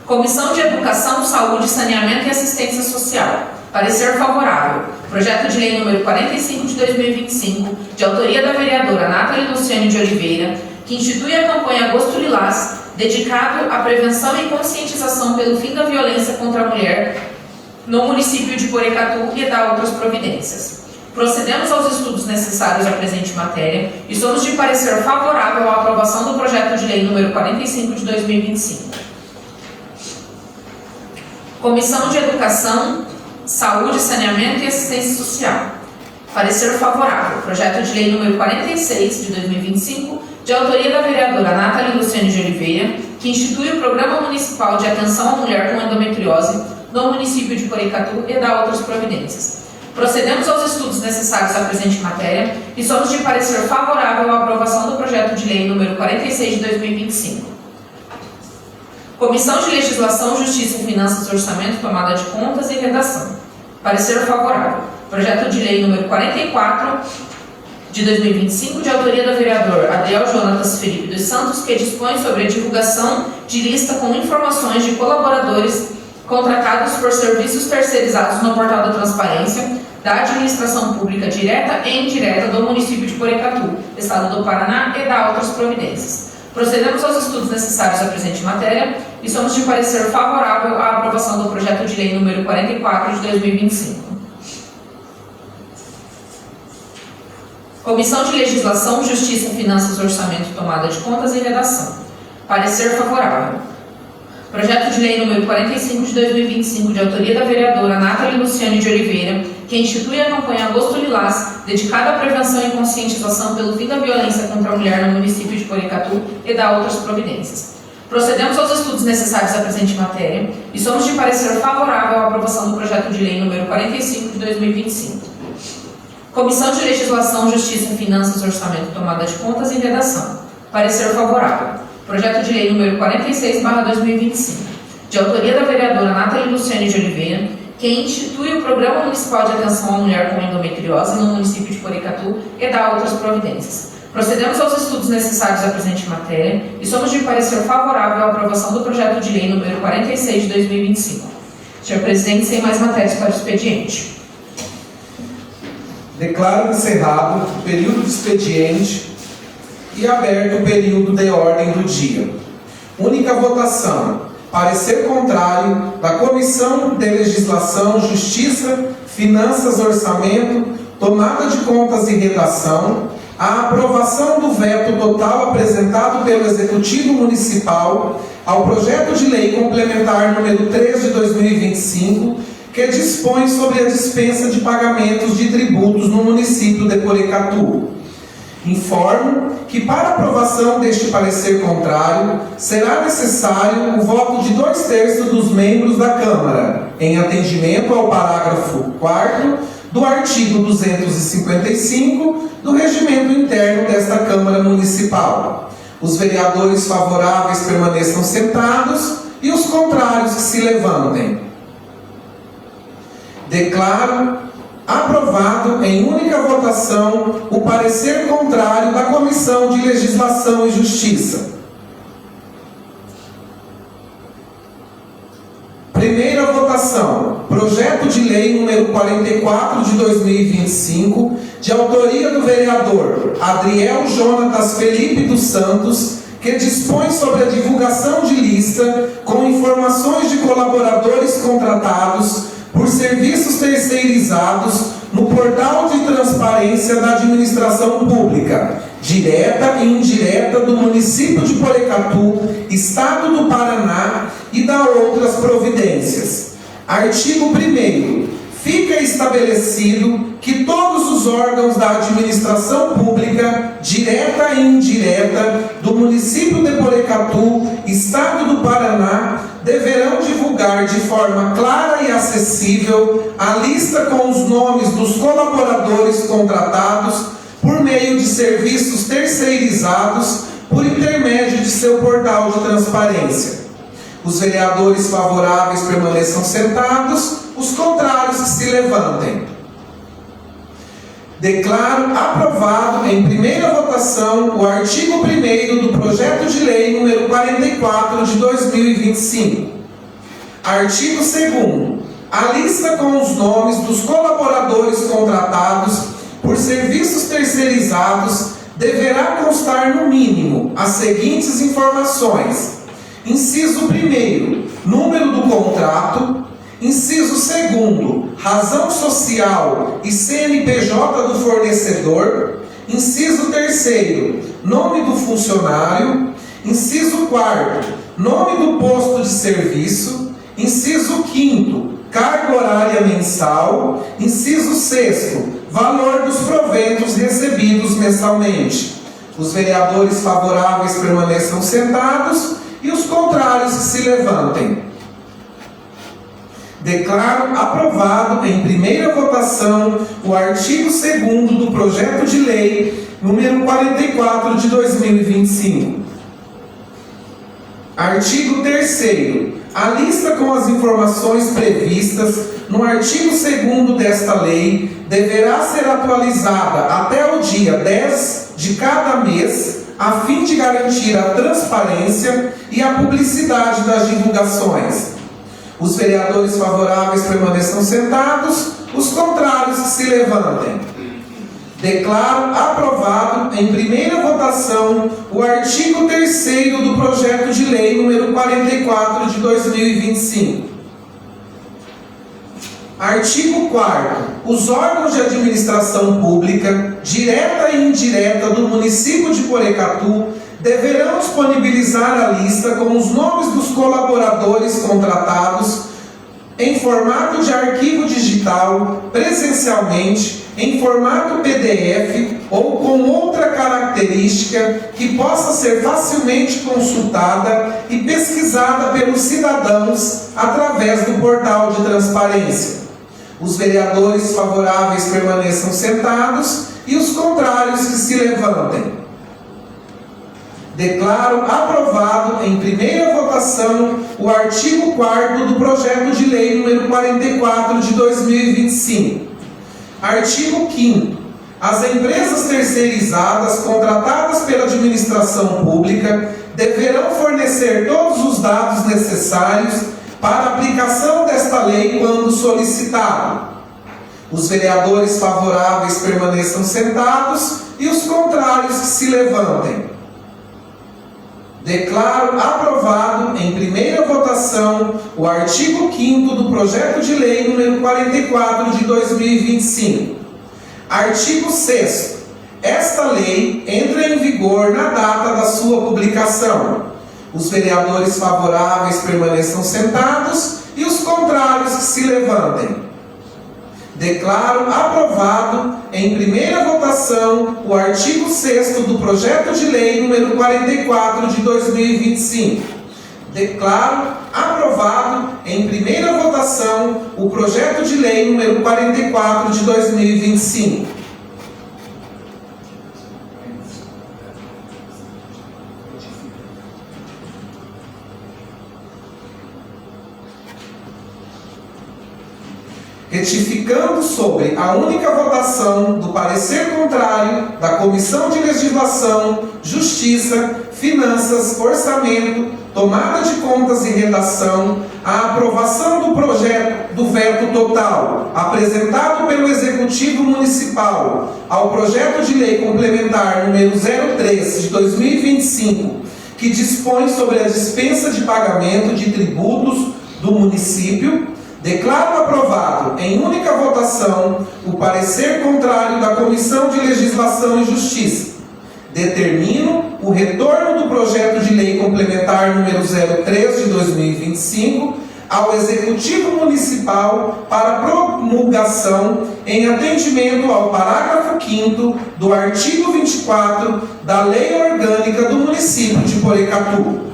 Comissão de Educação, Saúde, Saneamento e Assistência Social. Parecer favorável. Projeto de lei número 45 de 2025, de autoria da vereadora Nathalie Luciane de Oliveira, que institui a campanha Agosto Lilás, dedicado à prevenção e conscientização pelo fim da violência contra a mulher no município de Porecatu e dá outras providências. Procedemos aos estudos necessários à presente matéria e somos de parecer favorável à aprovação do projeto de lei número 45 de 2025. Comissão de Educação, Saúde, Saneamento e Assistência Social. Parecer favorável. Projeto de lei número 46 de 2025, de autoria da vereadora Nathalie Luciane de Oliveira, que institui o Programa Municipal de Atenção à Mulher com Endometriose no município de Porecatu e dá outras providências. Procedemos aos estudos necessários à presente matéria e somos de parecer favorável à aprovação do projeto de lei número 46 de 2025. Comissão de Legislação, Justiça, Finanças, Orçamento, Tomada de Contas e Redação. Parecer favorável. Projeto de lei número 44 de 2025, de autoria do vereador Adriel Jonatas Felipe dos Santos, que dispõe sobre a divulgação de lista com informações de colaboradores contratados por serviços terceirizados no portal da Transparência da Administração Pública Direta e Indireta do município de Porecatu, Estado do Paraná, e dá outras providências. Procedemos aos estudos necessários à presente matéria e somos de parecer favorável à aprovação do projeto de lei número 44 de 2025. Comissão de Legislação, Justiça, Finanças, Orçamento, Tomada de Contas e Redação. Parecer favorável. Projeto de lei número 45 de 2025, de autoria da vereadora Nathalie Luciane de Oliveira, que institui a campanha Agosto Lilás, dedicada à prevenção e conscientização pelo fim da violência contra a mulher no município de Porecatu e dá outras providências. Procedemos aos estudos necessários à presente matéria e somos de parecer favorável à aprovação do projeto de lei número 45 de 2025. Comissão de Legislação, Justiça, Finanças, Orçamento, Tomada de Contas e Redação. Parecer favorável. Projeto de lei número 46/2025, de autoria da vereadora Nathalie Luciane de Oliveira, que institui o Programa Municipal de Atenção à Mulher com Endometriose no município de Porecatu e dá outras providências. Procedemos aos estudos necessários à presente matéria e somos de parecer favorável à aprovação do projeto de lei número 46 de 2025. Senhor presidente, sem mais matérias para o expediente. Declaro encerrado o período de expediente e aberto o período de ordem do dia. Única votação. Parecer contrário da Comissão de Legislação, Justiça, Finanças, Orçamento, Tomada de Contas e Redação, a aprovação do veto total apresentado pelo Executivo Municipal ao projeto de lei complementar número 3 de 2025, que dispõe sobre a dispensa de pagamentos de tributos no município de Porecatu. Informo que para aprovação deste parecer contrário, será necessário o voto de 2/3 dos membros da Câmara, em atendimento ao parágrafo 4º do artigo 255 do Regimento Interno desta Câmara Municipal. Os vereadores favoráveis permaneçam sentados e os contrários que se levantem. Declaro aprovado em única votação o parecer contrário da Comissão de Legislação e Justiça. Primeira votação. Projeto de lei número 44 de 2025, de autoria do vereador Adriel Jonatas Felipe dos Santos, que dispõe sobre a divulgação de lista com informações de colaboradores contratados por serviços terceirizados no portal de transparência da administração pública, direta e indireta do município de Porecatu, Estado do Paraná e da outras providências. Artigo 1º. Fica estabelecido que todos os órgãos da administração pública, direta e indireta, do município de Porecatu, Estado do Paraná, deverão divulgar de forma clara e acessível a lista com os nomes dos colaboradores contratados por meio de serviços terceirizados por intermédio de seu portal de transparência. Os vereadores favoráveis permaneçam sentados, os contrários que se levantem. Declaro aprovado em primeira votação o artigo 1º do projeto de lei número 44 de 2025. Artigo 2º. A lista com os nomes dos colaboradores contratados por serviços terceirizados deverá constar no mínimo as seguintes informações: inciso 1º, número do contrato. Inciso 2º, razão social e CNPJ do fornecedor. Inciso 3º, nome do funcionário. Inciso 4º, nome do posto de serviço. Inciso 5º, carga horária mensal. Inciso 6º, valor dos proventos recebidos mensalmente. Os vereadores favoráveis permaneçam sentados e os contrários que se levantem. Declaro aprovado em primeira votação o artigo 2º do projeto de lei número 44 de 2025. Artigo 3º. A lista com as informações previstas no artigo 2º desta lei deverá ser atualizada até o dia 10 de cada mês, a fim de garantir a transparência e a publicidade das divulgações. Os vereadores favoráveis permaneçam sentados, os contrários que se levantem. Declaro aprovado em primeira votação o artigo 3º do projeto de lei número 44 de 2025. Artigo 4º. Os órgãos de administração pública, direta e indireta do município de Porecatu, deverão disponibilizar a lista com os nomes dos colaboradores contratados em formato de arquivo digital, presencialmente, em formato PDF ou com outra característica que possa ser facilmente consultada e pesquisada pelos cidadãos através do portal de transparência. Os vereadores favoráveis permaneçam sentados e os contrários que se levantem. Declaro aprovado em primeira votação o artigo 4º do projeto de lei número 44 de 2025. Artigo 5º. As empresas terceirizadas contratadas pela administração pública deverão fornecer todos os dados necessários para a aplicação desta lei quando solicitado. Os vereadores favoráveis permaneçam sentados e os contrários que se levantem. Declaro aprovado em primeira votação o artigo 5º do projeto de lei número 44 de 2025. Artigo 6º. Esta lei entra em vigor na data da sua publicação. Os vereadores favoráveis permaneçam sentados e os contrários que se levantem. Declaro aprovado em primeira votação o artigo 6º do projeto de lei número 44 de 2025. Declaro aprovado em primeira votação o projeto de lei número 44 de 2025. Retificando sobre a única votação do parecer contrário da Comissão de Legislação, Justiça, Finanças, Orçamento, Tomada de Contas e Redação, a aprovação do projeto do veto total apresentado pelo Executivo Municipal ao projeto de lei complementar número 03 de 2025, que dispõe sobre a dispensa de pagamento de tributos do município. Declaro aprovado em única votação o parecer contrário da Comissão de Legislação e Justiça. Determino o retorno do projeto de lei complementar número 03 de 2025 ao Executivo Municipal para promulgação em atendimento ao parágrafo 5º do artigo 24 da Lei Orgânica do Município de Porecatu.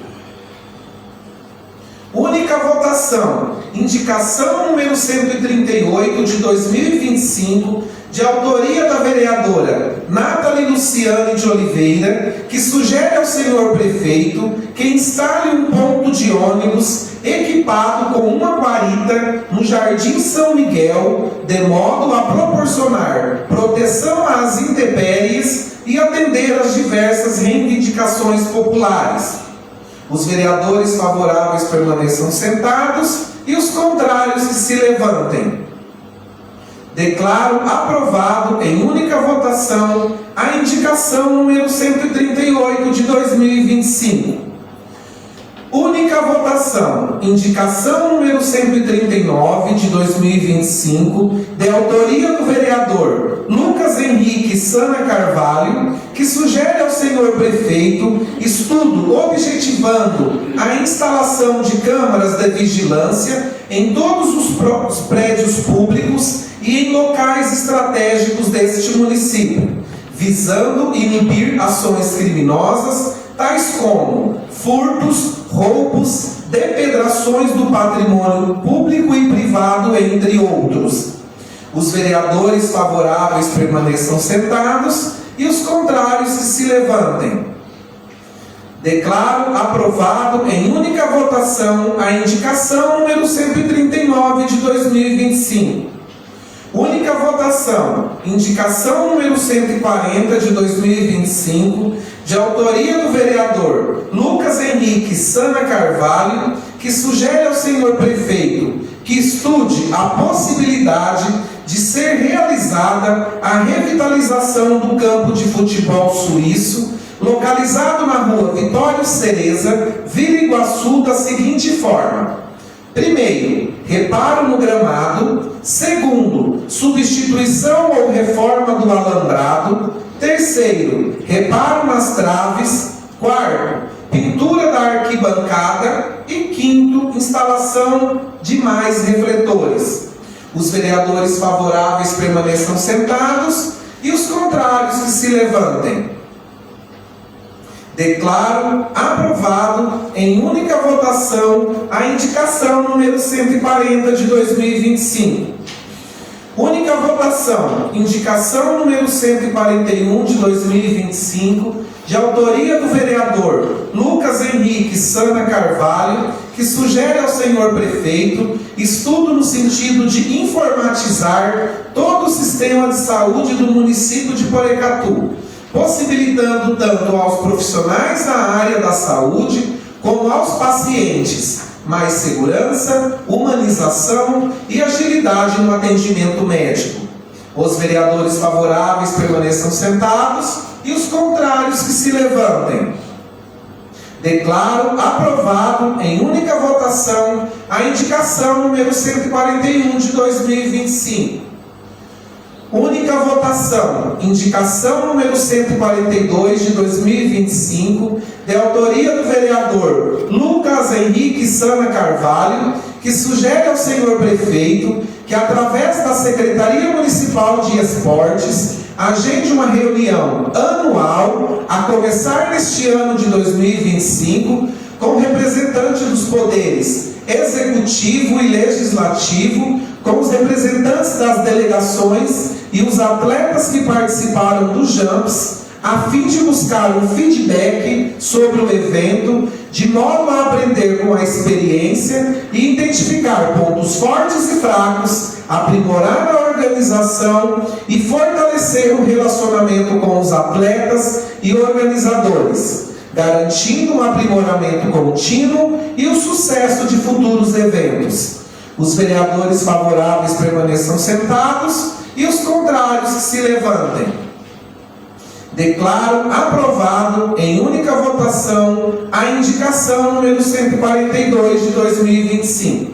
Única votação, indicação número 138 de 2025, de autoria da vereadora Nathalie Luciane de Oliveira, que sugere ao senhor prefeito que instale um ponto de ônibus equipado com uma guarita no Jardim São Miguel, de modo a proporcionar proteção às intempéries e atender às diversas reivindicações populares. Os vereadores favoráveis permaneçam sentados e os contrários que se levantem. Declaro aprovado em única votação a indicação número 138 de 2025. Única votação, indicação número 139 de 2025, de autoria do vereador Lucas Henrique Sana Carvalho, que sugere ao senhor prefeito estudo objetivando a instalação de câmaras de vigilância em todos os prédios públicos e em locais estratégicos deste município, visando inibir ações criminosas, tais como furtos, roubos, depredações do patrimônio público e privado, entre outros. Os vereadores favoráveis permaneçam sentados e os contrários que se levantem. Declaro aprovado em única votação a indicação número 139 de 2025. Única votação, indicação número 140 de 2025, de autoria do vereador Lucas Henrique Sana Carvalho, que sugere ao senhor prefeito que estude a possibilidade de ser realizada a revitalização do campo de futebol suíço, localizado na rua Vitório Cereza, Vila Iguaçu, da seguinte forma: primeiro, reparo no gramado. Segundo, substituição ou reforma do alambrado. Terceiro, reparo nas traves. Quarto, pintura da arquibancada. E quinto, instalação de mais refletores. Os vereadores favoráveis permaneçam sentados e os contrários que se levantem. Declaro aprovado em única votação a indicação número 140 de 2025. Única votação, indicação número 141 de 2025, de autoria do vereador Lucas Henrique Henrique Sana Carvalho, que sugere ao senhor prefeito estudo no sentido de informatizar todo o sistema de saúde do município de Porecatu, possibilitando tanto aos profissionais da área da saúde como aos pacientes mais segurança, humanização e agilidade no atendimento médico. Os vereadores favoráveis permaneçam sentados e os contrários que se levantem. Declaro aprovado em única votação a indicação número 141 de 2025. Única votação, indicação número 142 de 2025, de autoria do vereador Lucas Henrique Sana Carvalho, que sugere ao senhor prefeito que, através da Secretaria Municipal de Esportes, agende uma reunião anual, a começar neste ano de 2025, com representantes dos poderes executivo e legislativo, com os representantes das delegações e os atletas que participaram do JAMPS, a fim de buscar um feedback sobre o evento, de modo a aprender com a experiência e identificar pontos fortes e fracos, aprimorar a organização e fortalecer o relacionamento com os atletas e organizadores, garantindo um aprimoramento contínuo e o sucesso de futuros eventos. Os vereadores favoráveis permaneçam sentados e os contrários que se levantem. Declaro aprovado em única votação a indicação número 142 de 2025.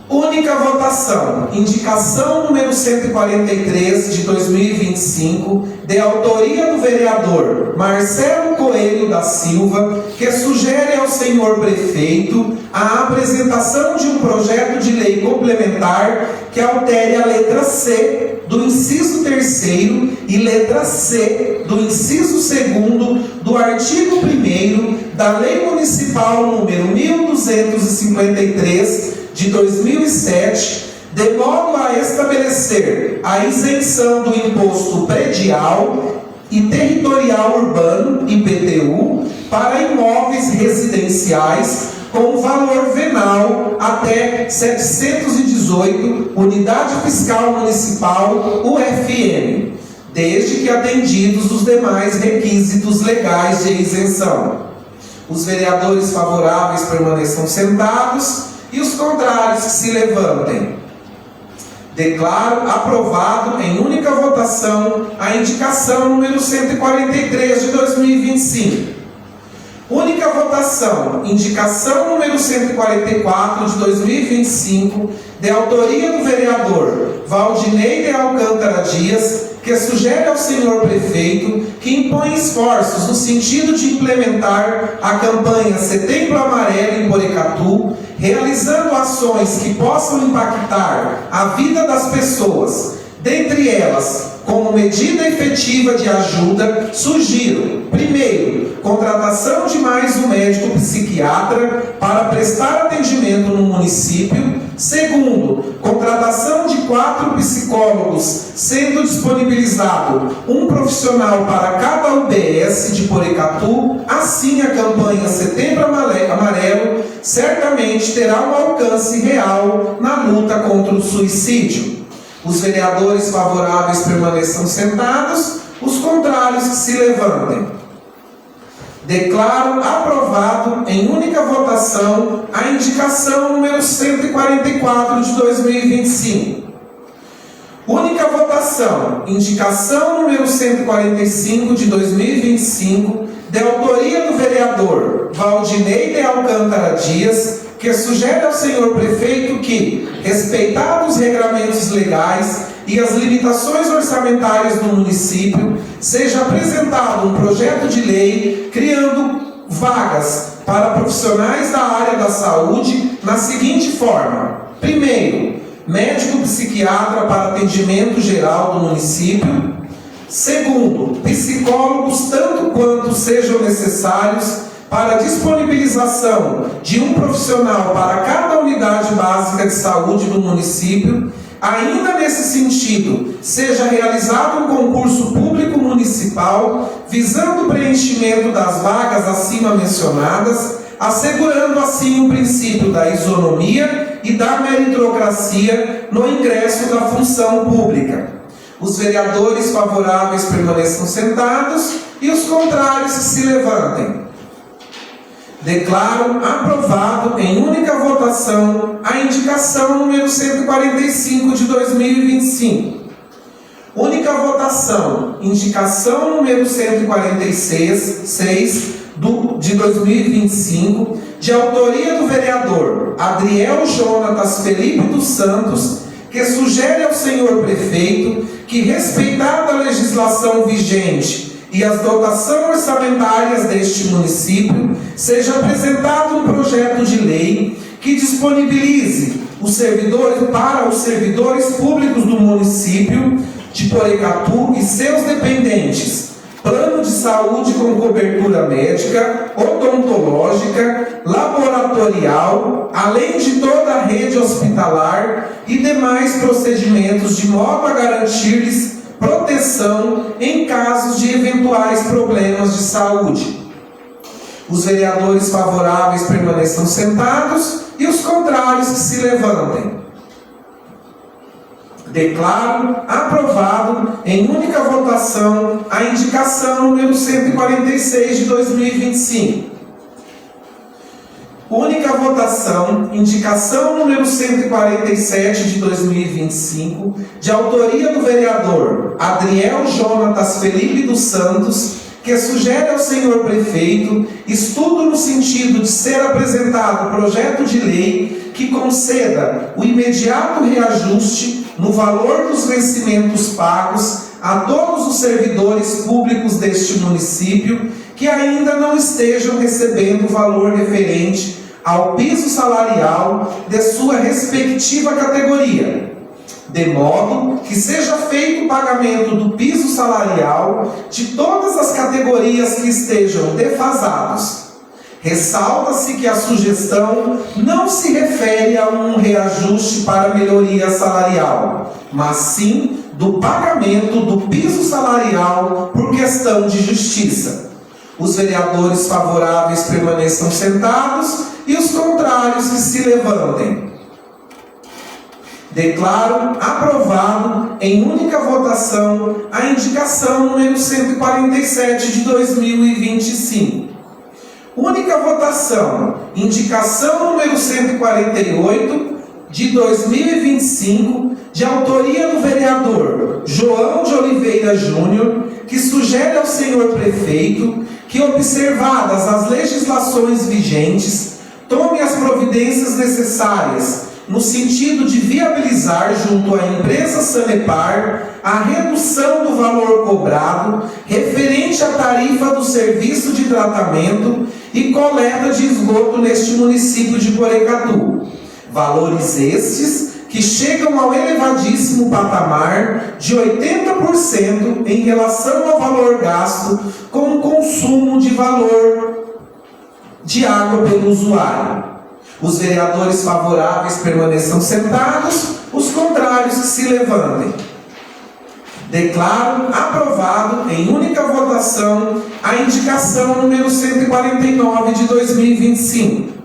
Única votação, indicação número 143 de 2025, de autoria do vereador Marcelo Coelho da Silva, que sugere ao senhor prefeito a apresentação de um projeto de lei complementar que altere a letra C do inciso 3º e letra C do inciso 2º do artigo 1º da Lei Municipal número 1253 de 2007, de modo a estabelecer a isenção do imposto predial e territorial urbano, IPTU, para imóveis residenciais com valor venal até 718 Unidade Fiscal Municipal, UFM, desde que atendidos os demais requisitos legais de isenção. Os vereadores favoráveis permaneçam sentados e os contrários que se levantem. Declaro aprovado em única votação a indicação número 143 de 2025. Única votação, indicação número 144 de 2025, de autoria do vereador Valdinei de Alcântara Dias, que sugere ao senhor prefeito que impõe esforços no sentido de implementar a campanha Setembro Amarelo em Porecatu, realizando ações que possam impactar a vida das pessoas. Dentre elas, como medida efetiva de ajuda, sugiro: primeiro, contratação de mais um médico psiquiatra para prestar atendimento no município. Segundo, contratação de 4 psicólogos, sendo disponibilizado um profissional para cada UBS de Porecatu. Assim, a campanha Setembro Amarelo certamente terá um alcance real na luta contra o suicídio. Os vereadores favoráveis permaneçam sentados, os contrários que se levantem. Declaro aprovado em única votação a indicação número 144 de 2025. Única votação, indicação número 145 de 2025, de autoria do vereador Valdinei de Alcântara Dias, que sugere ao senhor prefeito que, respeitados os regramentos legais e as limitações orçamentárias do município, seja apresentado um projeto de lei criando vagas para profissionais da área da saúde na seguinte forma: primeiro, médico psiquiatra para atendimento geral do município. Segundo, psicólogos tanto quanto sejam necessários para a disponibilização de um profissional para cada unidade básica de saúde do município. ainda nesse sentido, seja realizado um concurso público municipal visando o preenchimento das vagas acima mencionadas, assegurando assim o princípio da isonomia e da meritocracia no ingresso da função pública. Os vereadores favoráveis permaneçam sentados e os contrários se levantem. Declaro aprovado em única votação a indicação número 145 de 2025. Única votação, indicação número 146 de 2025, de autoria do vereador Adriel Jonatas Felipe dos Santos, que sugere ao senhor prefeito que, respeitada a legislação vigente e as dotações orçamentárias deste município, seja apresentado um projeto de lei que disponibilize para os servidores públicos do município de Porecatu e seus dependentes plano de saúde com cobertura médica, odontológica, laboratorial, além de toda a rede hospitalar e demais procedimentos, de modo a garantir-lhes proteção em casos de eventuais problemas de saúde. Os vereadores favoráveis permaneçam sentados e os contrários que se levantem. Declaro aprovado em única votação a indicação número 146 de 2025. Única votação, indicação número 147 de 2025, de autoria do vereador Adriel Jonatas Felipe dos Santos, que sugere ao senhor prefeito estudo no sentido de ser apresentado projeto de lei que conceda o imediato reajuste no valor dos vencimentos pagos a todos os servidores públicos deste município que ainda não estejam recebendo o valor referente ao piso salarial de sua respectiva categoria, de modo que seja feito o pagamento do piso salarial de todas as categorias que estejam defasados. Ressalta-se que a sugestão não se refere a um reajuste para melhoria salarial, mas sim do pagamento do piso salarial por questão de justiça. Os vereadores favoráveis permaneçam sentados e os contrários que se levantem. Declaro aprovado em única votação a indicação número 147 de 2025. Única votação, indicação número 148 de 2025, de autoria do vereador João de Oliveira Júnior, que sugere ao senhor prefeito que, observadas as legislações vigentes, tome as providências necessárias no sentido de viabilizar junto à empresa Sanepar a redução do valor cobrado referente à tarifa do serviço de tratamento e coleta de esgoto neste município de Porecatu. Valores estes que chegam ao elevadíssimo patamar de 80% em relação ao valor gasto com o consumo de valor de água pelo usuário. Os vereadores favoráveis permaneçam sentados, os contrários que se levantem. Declaro aprovado em única votação a indicação número 149 de 2025.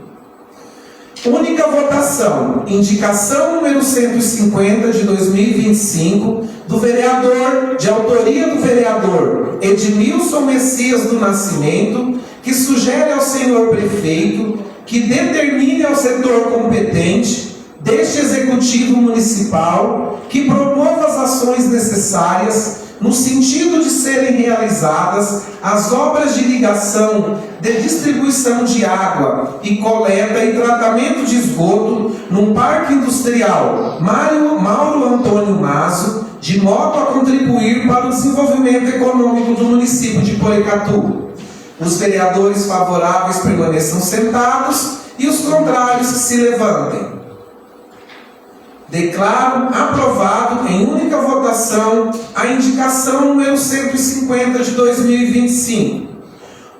Única votação, indicação número 150 de 2025, do vereador, de autoria do vereador Edmilson Messias do Nascimento, que sugere ao senhor prefeito que determine ao setor competente deste Executivo Municipal que promova as ações necessárias no sentido de serem realizadas as obras de ligação de distribuição de água e coleta e tratamento de esgoto num parque industrial Mauro Antônio Mazo, de modo a contribuir para o desenvolvimento econômico do município de Porecatu. Os vereadores favoráveis permaneçam sentados e os contrários que se levantem. Declaro aprovado em única votação a indicação número 150 de 2025.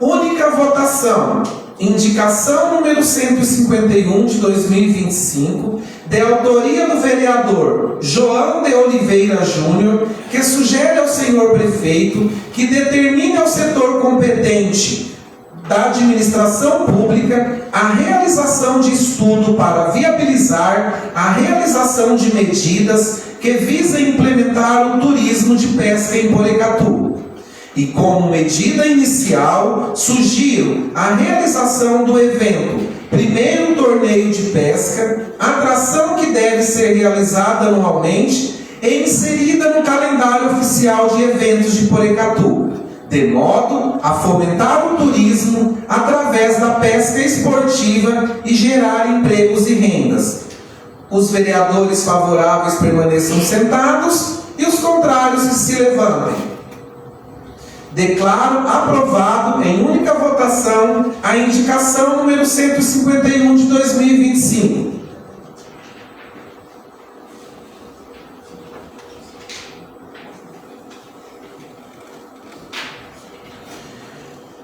Única votação, indicação número 151 de 2025, de autoria do vereador João de Oliveira Júnior, que sugere ao senhor prefeito que determine ao setor competente da administração pública a realização de estudo para viabilizar a realização de medidas que visem implementar o turismo de pesca em Porecatu. E como medida inicial, sugiro a realização do evento Primeiro Torneio de Pesca, atração que deve ser realizada anualmente e inserida no calendário oficial de eventos de Porecatu, de modo a fomentar o turismo através da pesca esportiva e gerar empregos e rendas. Os vereadores favoráveis permaneçam sentados e os contrários que se levantem. Declaro aprovado em única votação a indicação número 151 de 2025.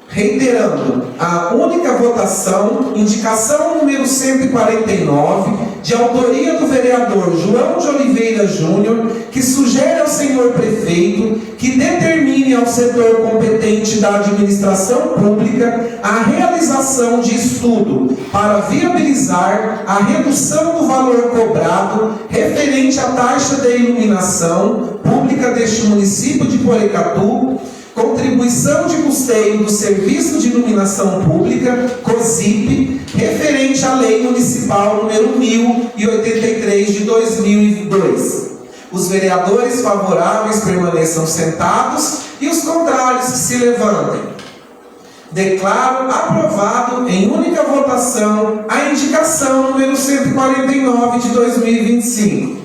Reiterando a única votação, indicação número 149, de autoria do vereador João de Oliveira Júnior, que sugere ao senhor prefeito que determine ao setor competente da administração pública a realização de estudo para viabilizar a redução do valor cobrado referente à taxa de iluminação pública deste município de Porecatu, contribuição de custeio do Serviço de Iluminação Pública, COSIP, referente à Lei Municipal número 1083 de 2002. Os vereadores favoráveis permaneçam sentados e os contrários que se levantem. Declaro aprovado em única votação a indicação número 149 de 2025.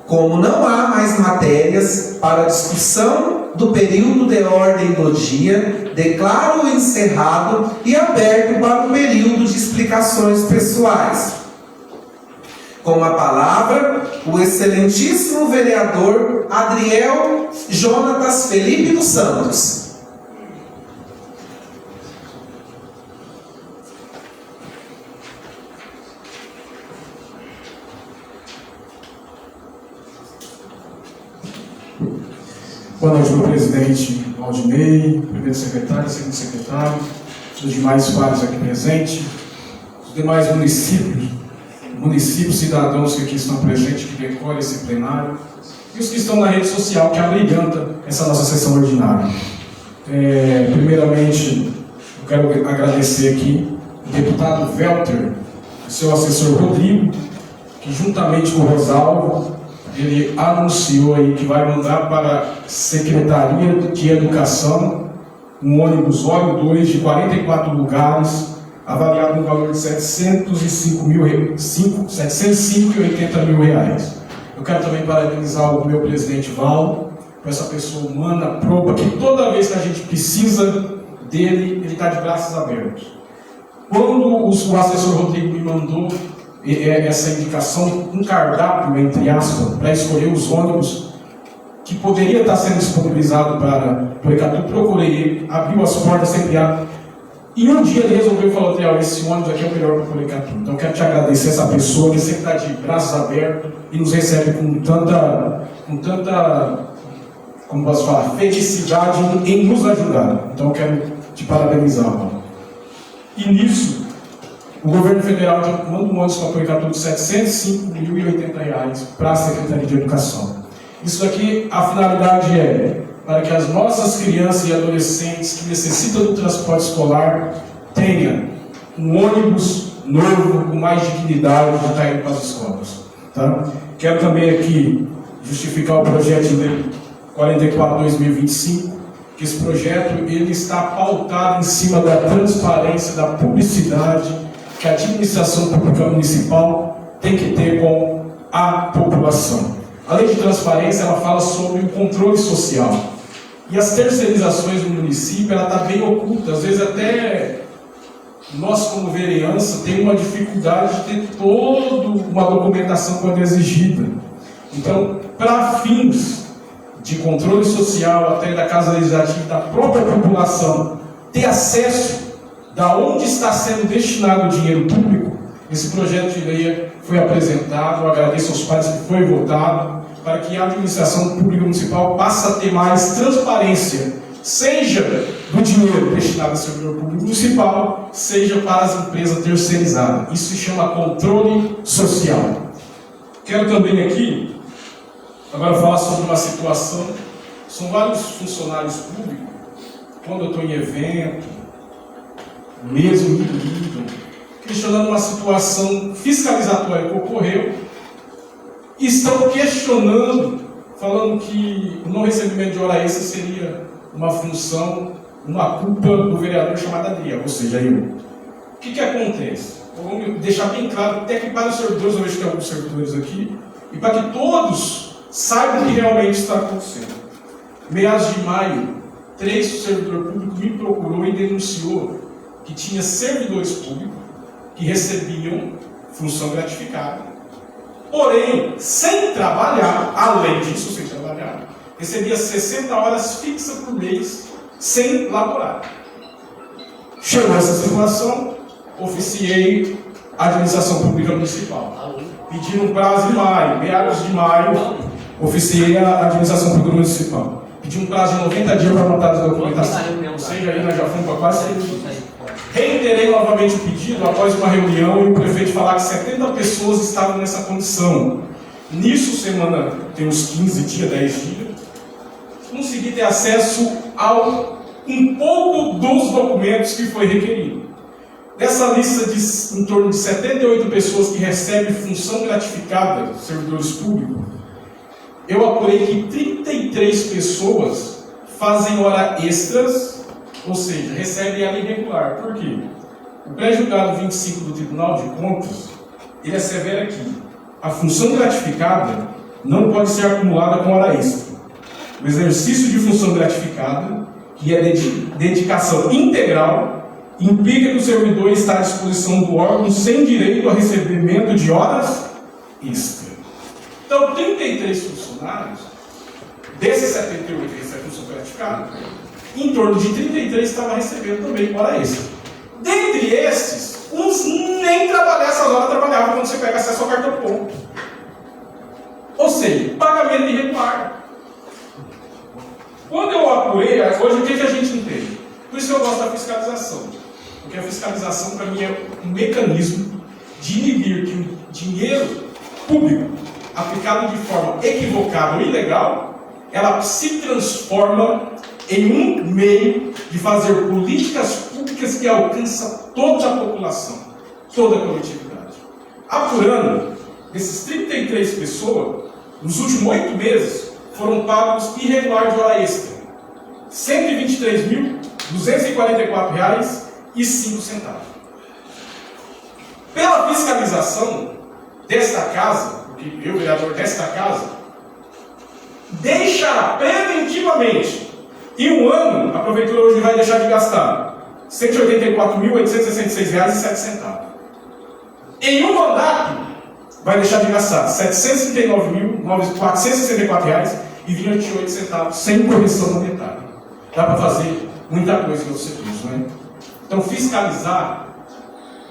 Como não há mais matérias para discussão do período de ordem do dia, declaro encerrado e aberto para o período de explicações pessoais. Com a palavra, o excelentíssimo vereador Adriel Jonatas Felipe dos Santos. Boa noite, meu presidente Valdinei, primeiro secretário, segundo secretário, os demais pares aqui presentes, os demais municípios, cidadãos que aqui estão presentes, que decorem esse plenário, e os que estão na rede social, que abrilhanta essa nossa sessão ordinária. Primeiramente, eu quero agradecer aqui o deputado Welter, o seu assessor Rodrigo, que juntamente com o Rosalvo, ele anunciou aí que vai mandar para a Secretaria de Educação um ônibus Óleo 2 de 44 lugares, avaliado no valor de R$ 705,80 mil. Eu quero também parabenizar o meu presidente Val, por essa pessoa humana, proba, que toda vez que a gente precisa dele, ele está de braços abertos. Quando o assessor Rodrigo me mandou essa indicação, um cardápio, entre aspas, para escolher os ônibus que poderia estar sendo disponibilizado para Porecatu, procurei, abriu as portas, sempre há. E um dia ele resolveu falar: esse ônibus aqui é o melhor para Porecatu. Então eu quero te agradecer, essa pessoa que sempre está de braços abertos e nos recebe com tanta, como posso falar, felicidade em nos ajudar. Então eu quero te parabenizar, mano. E nisso, o governo federal manda um ônibus para Porecatu de R$ 705,80 para a Secretaria de Educação. Isso aqui, a finalidade é para que as nossas crianças e adolescentes que necessitam do transporte escolar tenham um ônibus novo, com mais dignidade, para estar indo para as escolas. Tá? Quero também aqui justificar o projeto de lei 44/2025, que esse projeto ele está pautado em cima da transparência, da publicidade que a administração pública municipal tem que ter com a população. A lei de transparência, ela fala sobre o controle social. E as terceirizações do município, ela está bem oculta. Às vezes até nós, como vereança, temos uma dificuldade de ter toda uma documentação quando exigida. Então, para fins de controle social, até da Casa Legislativa, da própria população, ter acesso da onde está sendo destinado o dinheiro público, esse projeto de lei foi apresentado. Eu agradeço aos pares que foi votado, para que a administração pública municipal passe a ter mais transparência, seja do dinheiro destinado ao servidor público municipal, seja para as empresas terceirizadas. Isso se chama controle social. Quero também aqui, agora falar sobre uma situação. São vários funcionários públicos, quando eu estou em evento, mesmo me ligam, questionando uma situação fiscalizatória que ocorreu, e estão questionando, falando que o não recebimento de hora extra seria uma função, uma culpa do vereador chamado Adriel, ou seja, eu. O que acontece? Vamos deixar bem claro, até que para os servidores, eu vejo que tem alguns servidores aqui, e para que todos saibam o que realmente está acontecendo. Meados de maio, 3 servidores públicos me procurou e denunciou que tinha servidores públicos que recebiam função gratificada, porém, sem trabalhar, além disso, sem trabalhar, recebia 60 horas fixas por mês, sem laborar. Chegou essa situação, oficiei a administração pública municipal. Pedi um prazo de maio, meados de maio, oficiei a administração pública municipal. Pedi um prazo de 90 dias para montar a documentação. Ou seja, aí nós já fomos para quase 100 dias. Reiterei novamente o pedido após uma reunião e o prefeito falar que 70 pessoas estavam nessa condição. Nisso, semana tem uns 15 dias, 10 dias, consegui ter acesso a um pouco dos documentos que foi requerido. Dessa lista de em torno de 78 pessoas que recebem função gratificada, servidores públicos, eu apurei que 33 pessoas fazem hora extras, ou seja, recebem ela irregular. Por quê? O pré-julgado 25 do Tribunal de Contas, ele assevera que a função gratificada não pode ser acumulada com hora extra. O exercício de função gratificada, que é dedicação integral, implica que o servidor está à disposição do órgão sem direito a recebimento de horas extra. Então, 33 funcionários, desses 78 que recebem função gratificada, em torno de 33 estavam recebendo também hora extra. Dentre esses, uns nem trabalhar essas horas trabalhavam quando você pega acesso ao cartão ponto. Ou seja, pagamento irregular. Quando eu apurei, hoje o que a gente entende? Por isso que eu gosto da fiscalização. Porque a fiscalização, para mim, é um mecanismo de inibir que o dinheiro público, aplicado de forma equivocada ou ilegal, ela se transforma em um meio de fazer políticas públicas que alcançam toda a população, toda a coletividade. Apurando, desses 33 pessoas, nos últimos 8 meses, foram pagos irregular de hora extra. R$ 123.244,05. Pela fiscalização desta casa, porque eu, vereador desta casa, deixará preventivamente, em um ano, a prefeitura hoje vai deixar de gastar R$ 184.866,07. Em um mandato, vai deixar de gastar R$ 769.464,28 sem correção monetária. Dá para fazer muita coisa no serviço, não é? Então, fiscalizar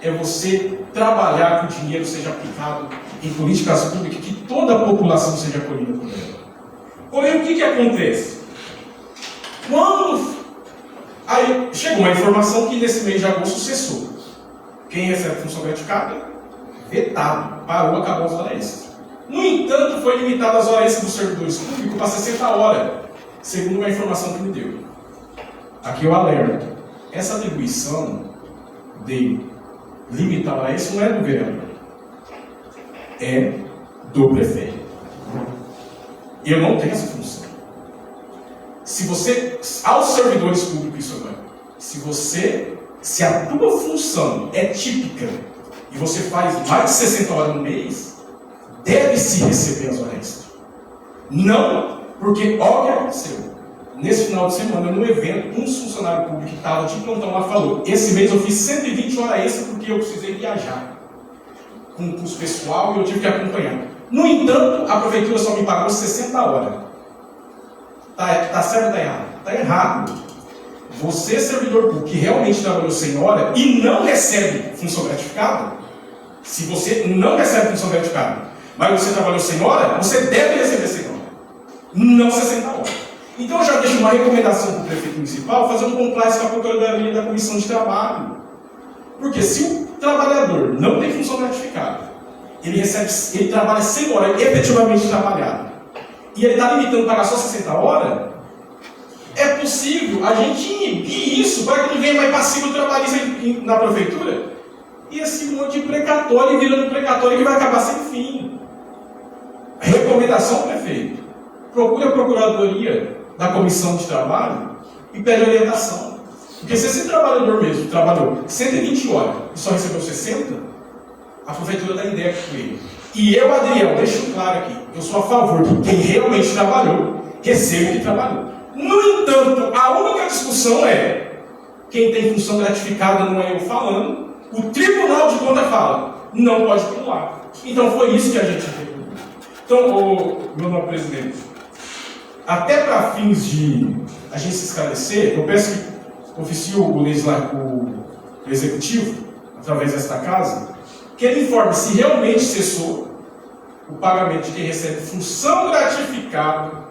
é você trabalhar que o dinheiro seja aplicado em políticas públicas, que toda a população seja acolhida por ela. Porém, o que acontece? Quando aí chegou uma informação que nesse mês de agosto cessou. Quem recebe função gratificada? Vetado. Parou, acabou as horas extras. No entanto, foi limitada as horas extras dos servidores públicos para 60 horas, segundo uma informação que me deu. Aqui eu alerto. Essa atribuição de limitar a hora extra não é do vereador. É do prefeito. Eu não tenho essa função. Se você, aos servidores públicos, isso agora, se a tua função é típica e você faz mais de 60 horas no mês, deve-se receber as horas extras. Não, porque olha o que aconteceu. Nesse final de semana, num evento, um funcionário público que estava de plantão lá falou: esse mês eu fiz 120 horas extras porque eu precisei viajar com os pessoal e eu tive que acompanhar. No entanto, a prefeitura só me pagou 60 horas. Tá certo ou tá errado? Tá errado. Você, servidor público, que realmente trabalhou 100 horas e não recebe função gratificada, se você não recebe função gratificada, mas você trabalhou 100 horas, você deve receber 100 horas, não 60 horas. Então eu já deixo uma recomendação para o prefeito municipal fazer um compliance com a Procuradoria da Comissão de Trabalho. Porque se o trabalhador não tem função gratificada, ele trabalha 100 horas efetivamente trabalhado, e ele está limitando para pagar só 60 horas, é possível a gente inibir isso para que ele venha mais passivo trabalhista na prefeitura, e esse monte de precatório virando precatório que vai acabar sem fim. Recomendação, prefeito: procure a Procuradoria da Comissão de Trabalho e pede orientação. Porque se esse trabalhador mesmo trabalhou 120 horas e só recebeu 60, a prefeitura dá ideia com ele. E eu, Adriel, deixo claro aqui, eu sou a favor de quem realmente trabalhou, receba o que trabalhou. No entanto, a única discussão é, quem tem função gratificada não é eu falando, o Tribunal de Contas fala, não pode pular. Então foi isso que a gente fez. Então, meu nobre presidente, até para fins de a gente se esclarecer, eu peço que oficie o Executivo, através desta casa, que ele informe se realmente cessou o pagamento de quem recebe função gratificada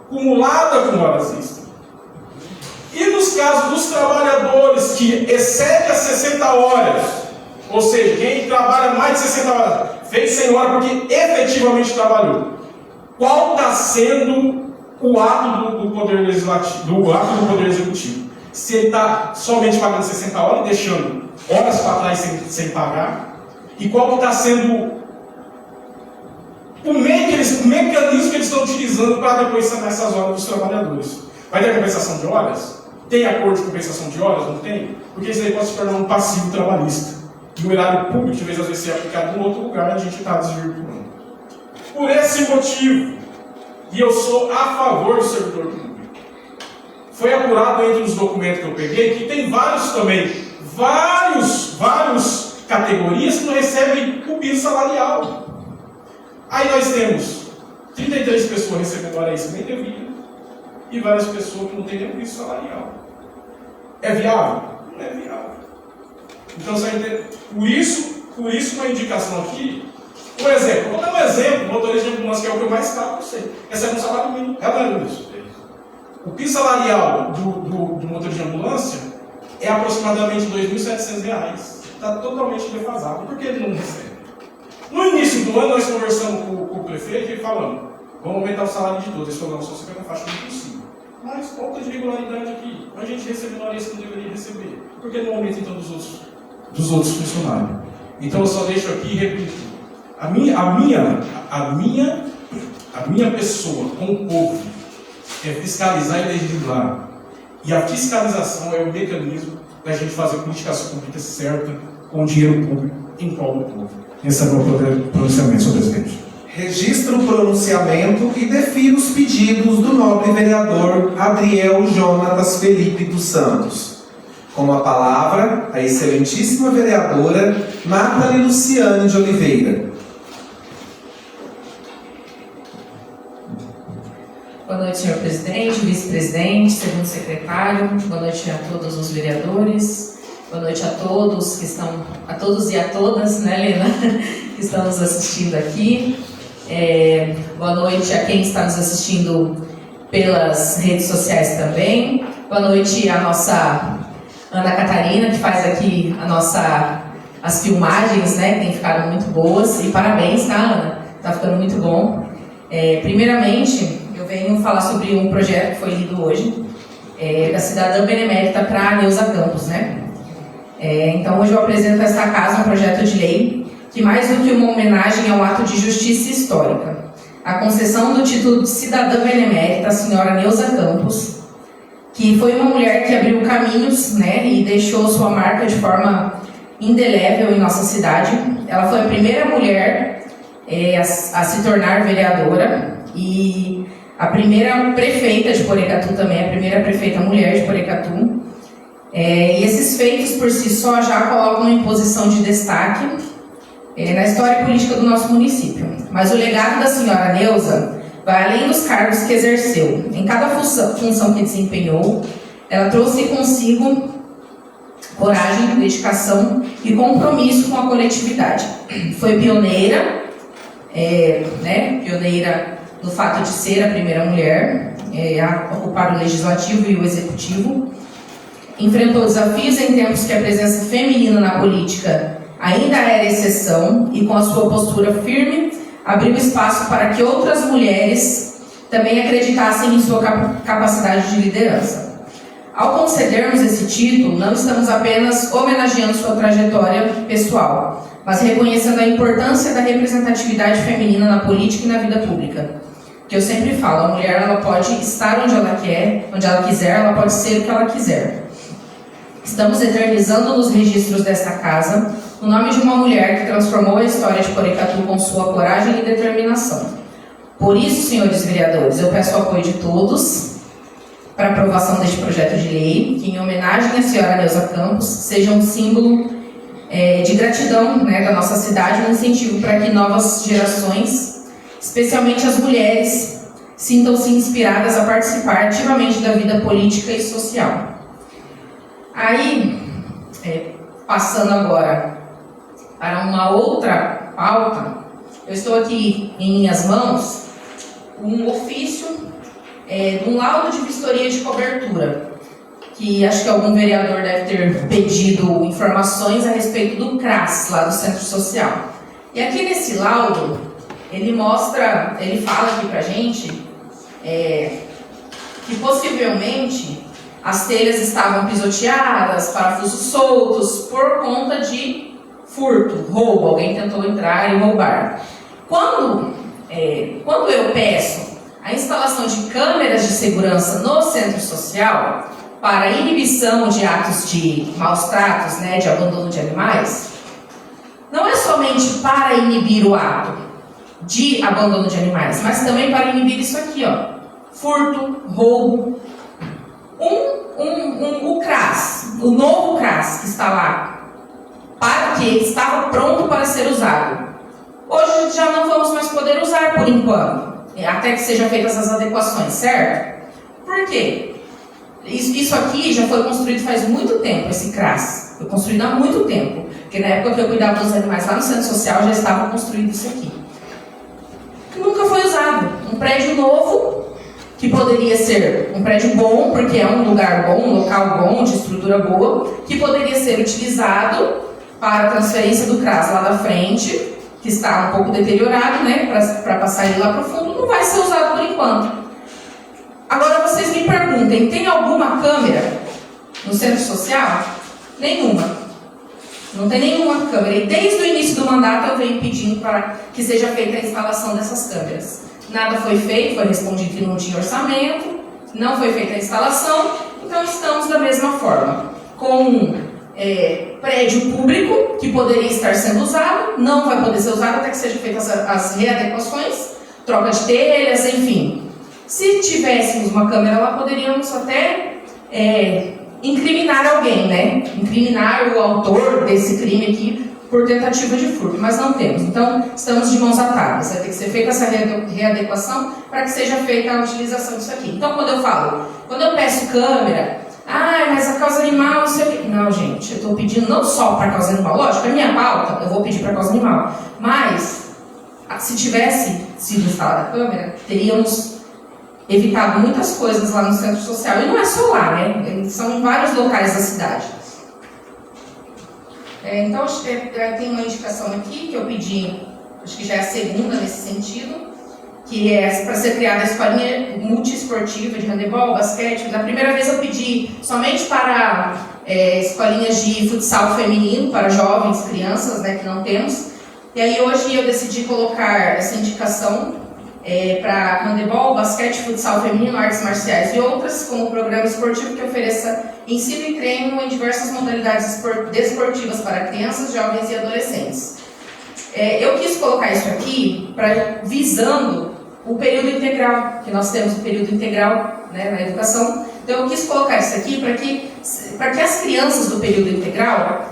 cumulada com horas extras. E nos casos dos trabalhadores que excedem as 60 horas, ou seja, quem trabalha mais de 60 horas, fez 100 horas porque efetivamente trabalhou, qual está sendo o ato do Poder Legislativo, do ato do Poder Executivo? Se ele está somente pagando 60 horas e deixando horas para trás sem pagar, e qual está sendo o mecanismo que eles estão utilizando para depois sanar essas horas dos trabalhadores. Vai ter compensação de horas? Tem acordo de compensação de horas? Não tem? Porque isso aí pode se tornar um passivo trabalhista. E o erário público, de vez às vezes ser aplicado em outro lugar, a gente está desvirtuando. Por esse motivo, e eu sou a favor do servidor público, foi apurado entre os documentos que eu peguei, que tem vários também, vários categorias que não recebem o piso salarial. Aí nós temos 33 pessoas recebendo hora extra nem devia, e várias pessoas que não têm nem piso salarial. É viável? Não é viável. Então, por isso uma indicação aqui, um exemplo. Vou dar um exemplo, o motorista de ambulância, que é o que eu mais caro para você, recebe um salário mínimo. É isso. O piso salarial do motorista de ambulância é aproximadamente R$ 2.700. Está totalmente defasado. Por que ele não recebe? No início do ano, nós conversamos com o prefeito e falamos, vamos aumentar o salário de todos. Ele falou, não, só 50 faixas não é possível. Mas falta de regularidade aqui. A gente recebeu hora extra que não deveria receber. Por que não aumenta então dos outros funcionários? Então eu só deixo aqui e repito. A minha pessoa com o povo é fiscalizar e legislar. E a fiscalização é o mecanismo da gente fazer políticas públicas certas com o dinheiro público em prol do povo. Esse é o meu pronunciamento, senhor presidente. Registro o pronunciamento e defiro os pedidos do nobre vereador Adriel Jonatas Felipe dos Santos. Com a palavra, a excelentíssima vereadora Nathalie Luciane de Oliveira. Boa noite, senhor presidente, vice-presidente, segundo secretário. Boa noite a todos os vereadores. Boa noite a todos que estão, a todos e a todas, né, Helena, que estão nos assistindo aqui. Boa noite a quem está nos assistindo pelas redes sociais também. Boa noite à nossa Ana Catarina, que faz aqui as filmagens, né, que tem ficado muito boas. E parabéns, tá, Ana? Tá ficando muito bom. Primeiramente, eu venho falar sobre um projeto que foi lido hoje, da cidadã benemérita para a Neuza Campos, né? Então, hoje eu apresento a esta casa um projeto de lei que, mais do que uma homenagem, é um ato de justiça histórica. A concessão do título de cidadã benemérita à senhora Neuza Campos, que foi uma mulher que abriu caminhos, né, e deixou sua marca de forma indelével em nossa cidade. Ela foi a primeira mulher a se tornar vereadora e a primeira prefeita de Porecatu também, a primeira prefeita mulher de Porecatu. E esses feitos por si só já colocam em posição de destaque na história política do nosso município. Mas o legado da senhora Neuza vai além dos cargos que exerceu. Em cada função que desempenhou, ela trouxe consigo coragem, dedicação e compromisso com a coletividade. Foi pioneira, pioneira no fato de ser a primeira mulher a ocupar o legislativo e o executivo. Enfrentou desafios em tempos que a presença feminina na política ainda era exceção e, com a sua postura firme, abriu espaço para que outras mulheres também acreditassem em sua capacidade de liderança. Ao concedermos esse título, não estamos apenas homenageando sua trajetória pessoal, mas reconhecendo a importância da representatividade feminina na política e na vida pública. Que eu sempre falo, a mulher ela pode estar onde ela quer, onde ela quiser, ela pode ser o que ela quiser. Estamos eternizando nos registros desta casa o nome de uma mulher que transformou a história de Porecatu com sua coragem e determinação. Por isso, senhores vereadores, eu peço o apoio de todos para a aprovação deste projeto de lei, que, em homenagem à senhora Neuza Campos, seja um símbolo de gratidão da nossa cidade, um incentivo para que novas gerações, especialmente as mulheres, sintam-se inspiradas a participar ativamente da vida política e social. Aí, passando agora para uma outra pauta, eu estou aqui em minhas mãos um ofício de um laudo de vistoria de cobertura, que acho que algum vereador deve ter pedido informações a respeito do CRAS, lá do Centro Social. E aqui nesse laudo, ele fala aqui pra gente que possivelmente as telhas estavam pisoteadas, parafusos soltos, por conta de furto, roubo. Alguém tentou entrar e roubar. Quando eu peço a instalação de câmeras de segurança no centro social para inibição de atos de maus tratos, de abandono de animais, não é somente para inibir o ato de abandono de animais, mas também para inibir isso aqui, furto, roubo. O CRAS, o novo CRAS que está lá, que estava pronto para ser usado. Hoje já não vamos mais poder usar por enquanto, até que sejam feitas as adequações, certo? Por quê? Isso aqui já foi construído faz muito tempo, esse CRAS. Foi construído há muito tempo, porque na época que eu cuidava dos animais lá no Centro Social já estava construído isso aqui. Nunca foi usado. Um prédio novo, que poderia ser um prédio bom, porque é um lugar bom, um local bom, de estrutura boa, que poderia ser utilizado para a transferência do CRAS lá da frente, que está um pouco deteriorado, para passar ele lá para o fundo, não vai ser usado por enquanto. Agora vocês me perguntem, tem alguma câmera no Centro Social? Nenhuma. Não tem nenhuma câmera. E desde o início do mandato eu venho pedindo para que seja feita a instalação dessas câmeras. Nada foi feito, foi respondido que não tinha orçamento, não foi feita a instalação, então estamos da mesma forma, com um prédio público que poderia estar sendo usado, não vai poder ser usado até que sejam feitas as readequações, troca de telhas, enfim. Se tivéssemos uma câmera lá, poderíamos até incriminar alguém, incriminar o autor desse crime aqui, por tentativa de furto, mas não temos. Então, estamos de mãos atadas. Vai ter que ser feita essa readequação para que seja feita a utilização disso aqui. Então, quando eu peço câmera, mas a causa animal, não sei o quê. Não, gente, eu estou pedindo não só para a causa animal. Lógico, a minha pauta, eu vou pedir para a causa animal. Mas, se tivesse sido instalada a câmera, teríamos evitado muitas coisas lá no Centro Social. E não é só lá, são em vários locais da cidade. Então, tem uma indicação aqui que eu pedi, acho que já é a segunda nesse sentido, que é para ser criada a escolinha multiesportiva de handebol, basquete. Da primeira vez eu pedi somente para escolinhas de futsal feminino, para jovens, crianças, que não temos. E aí hoje eu decidi colocar essa indicação para handebol, basquete, futsal feminino, artes marciais e outras, como programa esportivo que ofereça ensino e treino em diversas modalidades desportivas para crianças, jovens e adolescentes. Eu quis colocar isso aqui visando o período integral, que nós temos o período integral na educação, Então eu quis colocar isso aqui para que as crianças do período integral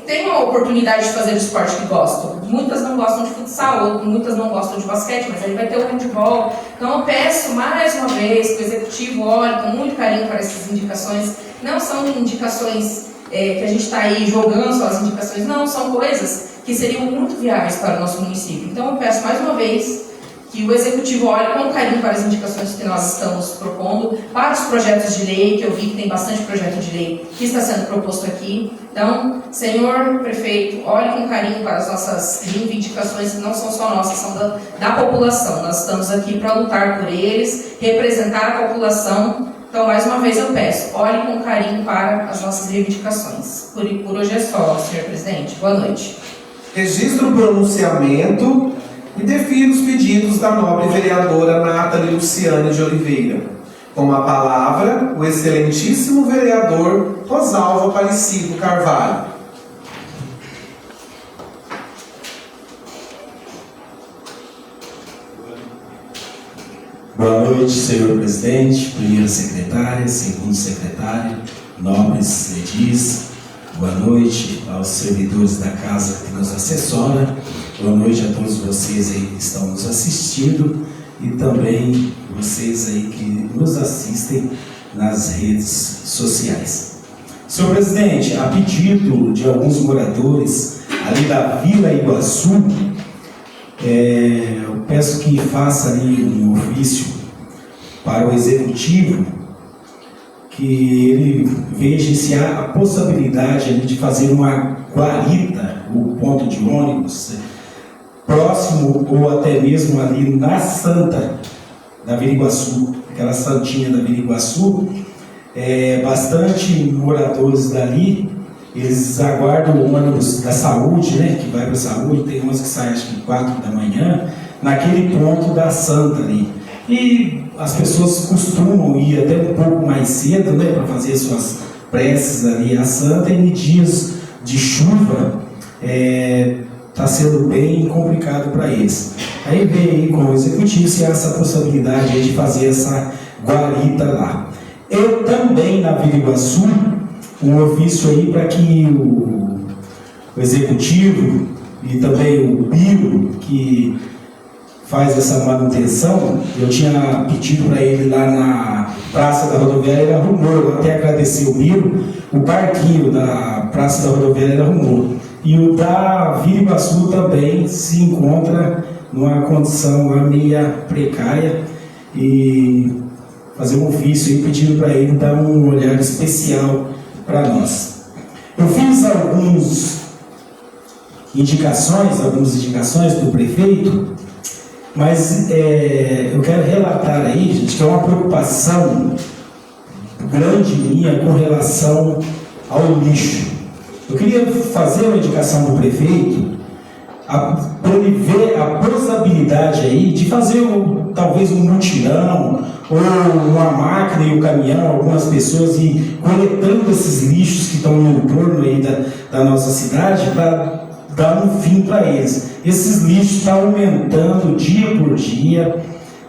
tenham a oportunidade de fazer o esporte que gostam. Muitas não gostam de futsal, muitas não gostam de basquete, mas aí vai ter o handball. Então eu peço mais uma vez que o executivo olhe com muito carinho para essas indicações. Não são indicações que a gente está aí jogando só as indicações, não, são coisas que seriam muito viáveis para o nosso município. Então eu peço mais uma vez que o executivo olhe com carinho para as indicações que nós estamos propondo, para os projetos de lei, que eu vi que tem bastante projeto de lei que está sendo proposto aqui. Então, senhor prefeito, olhe com carinho para as nossas reivindicações, que não são só nossas, são da população. Nós estamos aqui para lutar por eles, representar a população. Então, mais uma vez eu peço, olhe com carinho para as nossas reivindicações. Por hoje é só, senhor presidente. Boa noite. Registro o pronunciamento e defiro os pedidos da nobre vereadora Nathalie Luciane de Oliveira. Com a palavra, o excelentíssimo vereador Rosalvo Aparecido Carvalho. Boa noite, senhor presidente, primeira secretária, segundo secretário, nobres edis. Boa noite aos servidores da casa que nos assessora. Boa noite a todos vocês aí que estão nos assistindo e também vocês aí que nos assistem nas redes sociais. Senhor presidente, a pedido de alguns moradores ali da Vila Iguaçu, eu peço que faça ali um ofício para o executivo, que ele veja se há a possibilidade ali de fazer uma guarita, o ponto de ônibus, próximo ou até mesmo ali na Santa da Vila Iguaçu, aquela santinha da Vila Iguaçu. Bastante moradores dali, eles aguardam o ônibus da saúde, né, que vai para a saúde, tem umas que saem acho que 4 da manhã, naquele ponto da Santa ali. E as pessoas costumam ir até um pouco mais cedo, né, para fazer suas preces ali à Santa, e em dias de chuva está sendo bem complicado para eles. Aí vem aí com o executivo se há essa possibilidade aí de fazer essa guarita lá. Eu também, na Vila Iguaçu, um ofício aí para que o executivo e também o Biro, que faz essa manutenção, eu tinha pedido para ele lá na Praça da Rodoviária, ele arrumou. Eu até agradeci o Biro, o parquinho da Praça da Rodoviária ele arrumou. E o da Vila Iguaçu também se encontra numa condição lá meia precária, e fazer um ofício aí pedindo para ele dar um olhar especial para nós. Eu fiz algumas indicações do prefeito, mas eu quero relatar aí, gente, que é uma preocupação grande minha com relação ao lixo. Eu queria fazer uma indicação do prefeito para ele ver a possibilidade aí de fazer talvez um mutirão, ou uma máquina e um caminhão, algumas pessoas ir coletando esses lixos que estão no entorno aí da nossa cidade, para dar um fim para eles. Esses lixos estão aumentando dia por dia.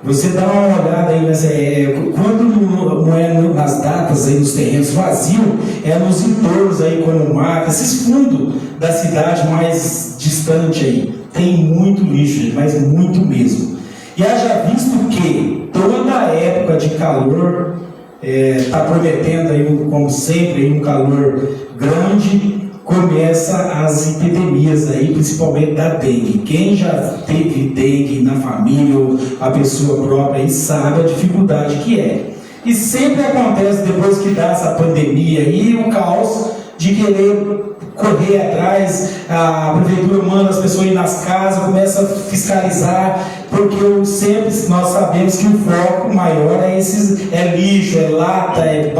Você dá uma olhada aí, quando não é nas datas aí, nos terrenos vazios, é nos entornos aí, como mata, esses fundos da cidade mais distante aí. Tem muito lixo, mas muito mesmo. E haja visto que toda a época de calor está prometendo aí, como sempre, aí, um calor grande. Começa as epidemias aí, principalmente da dengue. Quem já teve dengue na família ou a pessoa própria aí sabe a dificuldade que é. E sempre acontece, depois que dá essa pandemia aí, o caos de querer correr atrás, a prefeitura manda as pessoas ir nas casas, começa a fiscalizar, porque sempre nós sabemos que o foco maior é lixo, é lata, é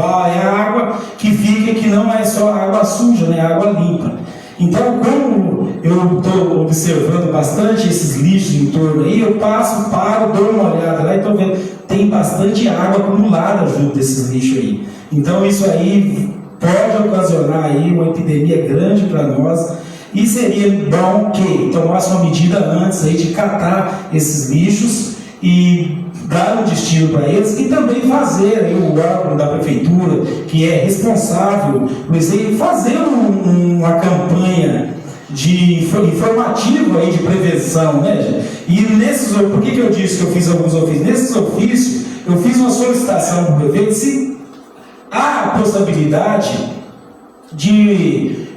água que fica, que não é só água suja, né? Água limpa. Então, como eu estou observando bastante esses lixos em torno aí, eu paro, dou uma olhada lá e estou vendo, tem bastante água acumulada junto desses lixos aí. Então, isso aí pode ocasionar aí uma epidemia grande para nós, e seria bom que tomasse uma medida antes aí de catar esses lixos e dar um destino para eles e também fazer aí, o órgão da prefeitura, que é responsável por isso aí, fazer uma campanha informativa aí de prevenção, né, gente? E por que eu disse que eu fiz alguns ofícios? Nesses ofícios, eu fiz uma solicitação para o prefeito se há a possibilidade de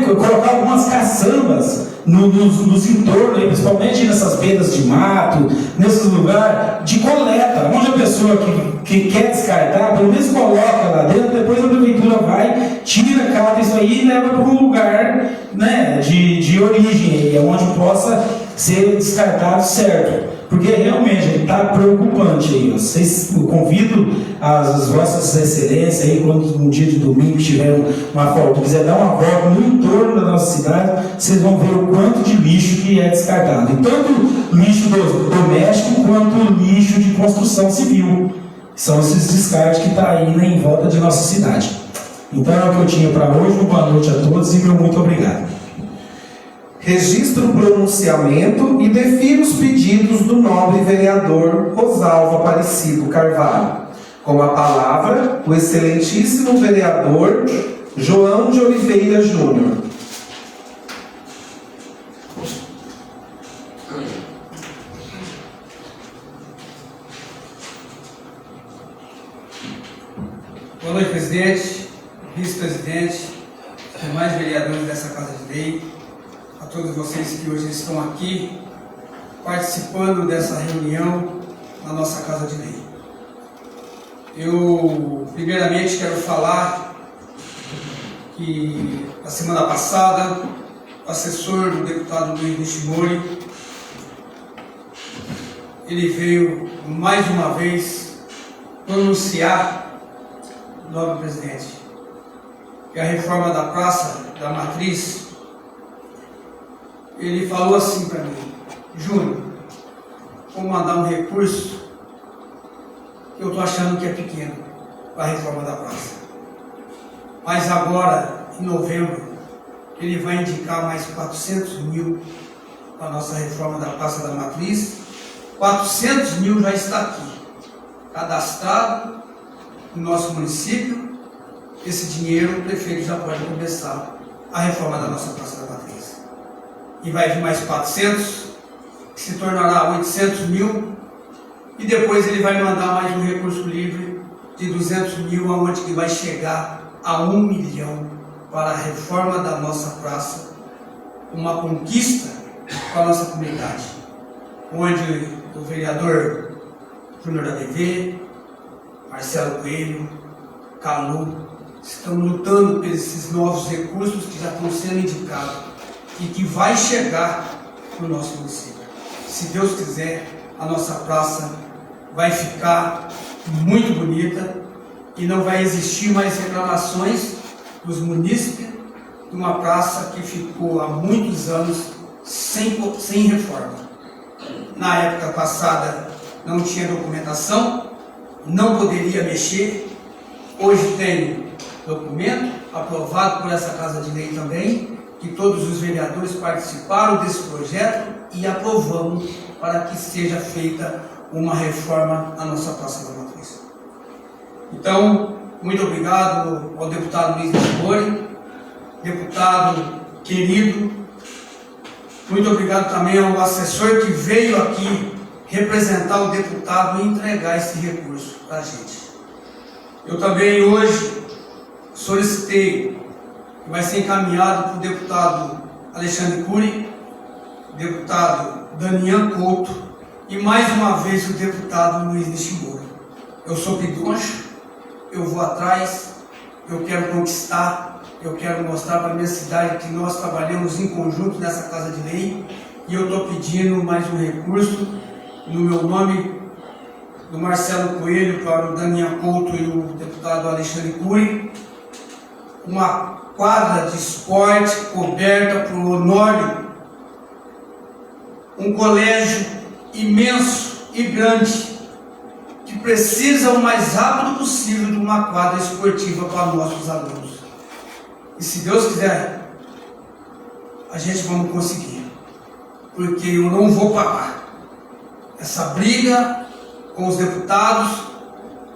colocar algumas caçambas nos entornos, principalmente nessas beiras de mato, nesses lugares de coleta, onde a pessoa que quer descartar, pelo menos coloca lá dentro, depois a prefeitura vai, tira, cata isso aí e leva para um lugar, né, de origem, onde possa ser descartado certo. Porque realmente está preocupante aí. Eu convido as vossas excelências aí, quando um dia de domingo tiver uma folga, quiser dar uma volta no entorno da nossa cidade, vocês vão ver o quanto de lixo que é descartado. E tanto lixo doméstico quanto lixo de construção civil. São esses descartes que estão aí em volta de nossa cidade. Então é o que eu tinha para hoje. Boa noite a todos e meu muito obrigado. Registro o pronunciamento e defiro os pedidos do nobre vereador Rosalvo Aparecido Carvalho. Com a palavra, o excelentíssimo vereador João de Oliveira Júnior. Boa noite, presidente, vice-presidente, demais vereadores dessa Casa de Lei, a todos vocês que hoje estão aqui participando dessa reunião na nossa Casa de Lei. Eu, primeiramente, quero falar que, na semana passada, o assessor do deputado Luiz Nishimori, ele veio, mais uma vez, pronunciar, nobre presidente, que a reforma da Praça da Matriz, ele falou assim para mim: Júnior, vou mandar um recurso que eu estou achando que é pequeno para a reforma da praça. Mas agora, em novembro, ele vai indicar mais 400 mil para a nossa reforma da Praça da Matriz. 400 mil já está aqui, cadastrado no nosso município. Esse dinheiro o prefeito já pode começar a reforma da nossa Praça da Matriz. E vai vir mais 400, que se tornará 800 mil, e depois ele vai mandar mais um recurso livre de 200 mil, aonde que vai chegar a 1 milhão para a reforma da nossa praça, uma conquista para a nossa comunidade, onde o vereador Júnior da TV, Marcelo Coelho, Calu, estão lutando por esses novos recursos que já estão sendo indicados e que vai chegar para o nosso município. Se Deus quiser, a nossa praça vai ficar muito bonita e não vai existir mais reclamações dos munícipes de uma praça que ficou há muitos anos sem reforma. Na época passada não tinha documentação, não poderia mexer. Hoje tem documento aprovado por essa Casa de Lei também, que todos os vereadores participaram desse projeto e aprovamos para que seja feita uma reforma na nossa Praça da Matriz. Então, muito obrigado ao deputado Luiz Nishimori, deputado querido. Muito obrigado também ao assessor que veio aqui representar o deputado e entregar esse recurso para a gente. Eu também hoje solicitei, que vai ser encaminhado para o deputado Alexandre Cury, deputado Daniel Couto e mais uma vez o deputado Luiz Nishimori. Eu sou pidoncho, eu vou atrás, eu quero conquistar, eu quero mostrar para a minha cidade que nós trabalhamos em conjunto nessa Casa de Lei, e eu estou pedindo mais um recurso no meu nome, do Marcelo Coelho para o Daniel Couto e o deputado Alexandre Cury, uma quadra de esporte coberta para o Honório, um colégio imenso e grande, que precisa o mais rápido possível de uma quadra esportiva para nossos alunos. E se Deus quiser, a gente vamos conseguir, porque eu não vou parar. Essa briga com os deputados,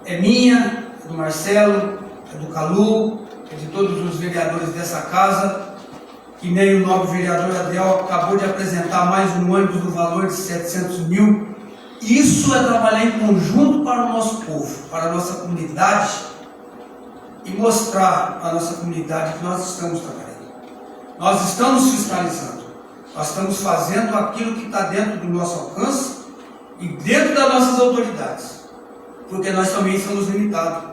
é minha, é do Marcelo, é do Calu, é de todos os vereadores dessa casa, que nem o nobre vereador Adriel acabou de apresentar mais um ônibus no valor de 700 mil. Isso é trabalhar em conjunto para o nosso povo, para a nossa comunidade, e mostrar à nossa comunidade que nós estamos trabalhando. Nós estamos fiscalizando, nós estamos fazendo aquilo que está dentro do nosso alcance e dentro das nossas autoridades, porque nós também somos limitados.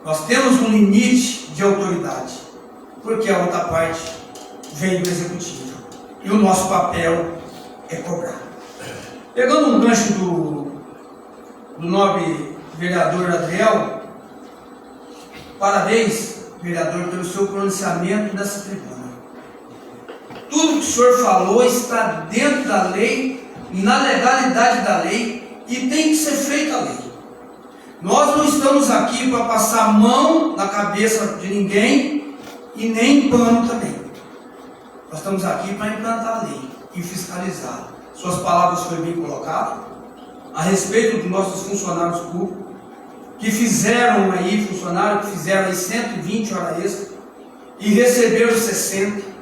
Nós temos um limite de autoridade, porque a outra parte vem do executivo, e o nosso papel é cobrar. Pegando um gancho do nobre vereador Adriel, parabéns, vereador, pelo seu pronunciamento nessa tribuna. Tudo que o senhor falou está dentro da lei, na legalidade da lei, e tem que ser feita a lei. Nós não estamos aqui para passar a mão na cabeça de ninguém e nem pano também. Nós estamos aqui para implantar a lei e fiscalizar. Suas palavras foram bem colocadas a respeito dos nossos funcionários públicos, que fizeram aí, funcionários que fizeram aí 120 horas extras e receberam 60.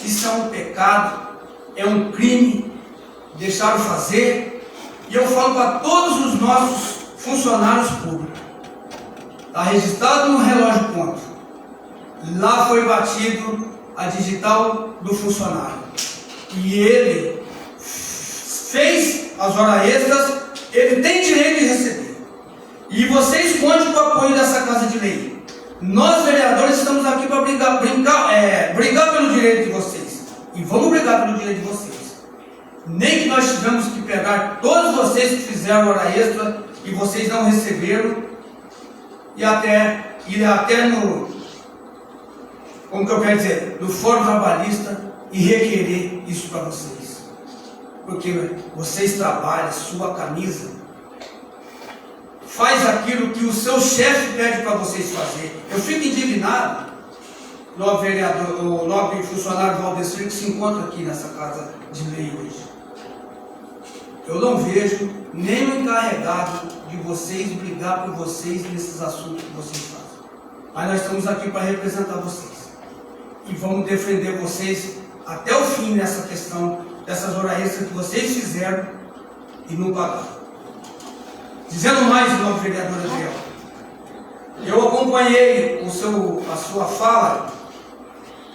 Isso é um pecado, é um crime, deixaram fazer. E eu falo para todos os nossos funcionários públicos, está registrado no relógio ponto, lá foi batido a digital do funcionário, e ele fez as horas extras, ele tem direito de receber, e vocês contem com o apoio dessa casa de lei. Nós vereadores estamos aqui para brigar pelo direito de vocês, e vamos brigar pelo direito de vocês. Nem que nós tivemos que pegar todos vocês que fizeram hora extra e vocês não receberam, e até no, como que eu quero dizer, no fórum trabalhista, e requerer isso para vocês, porque vocês trabalham, sua camisa faz aquilo que o seu chefe pede para vocês fazer. Eu fico indignado, nobre vereador, o nobre funcionário Valdecir, que se encontra aqui nessa casa de lei hoje. Eu não vejo nem o encarregado de vocês brigar por vocês nesses assuntos que vocês fazem. Mas nós estamos aqui para representar vocês. E vamos defender vocês até o fim nessa questão dessas horas extras que vocês fizeram e não pagaram. Dizendo mais, nobre vereador Adriel, eu acompanhei a sua fala,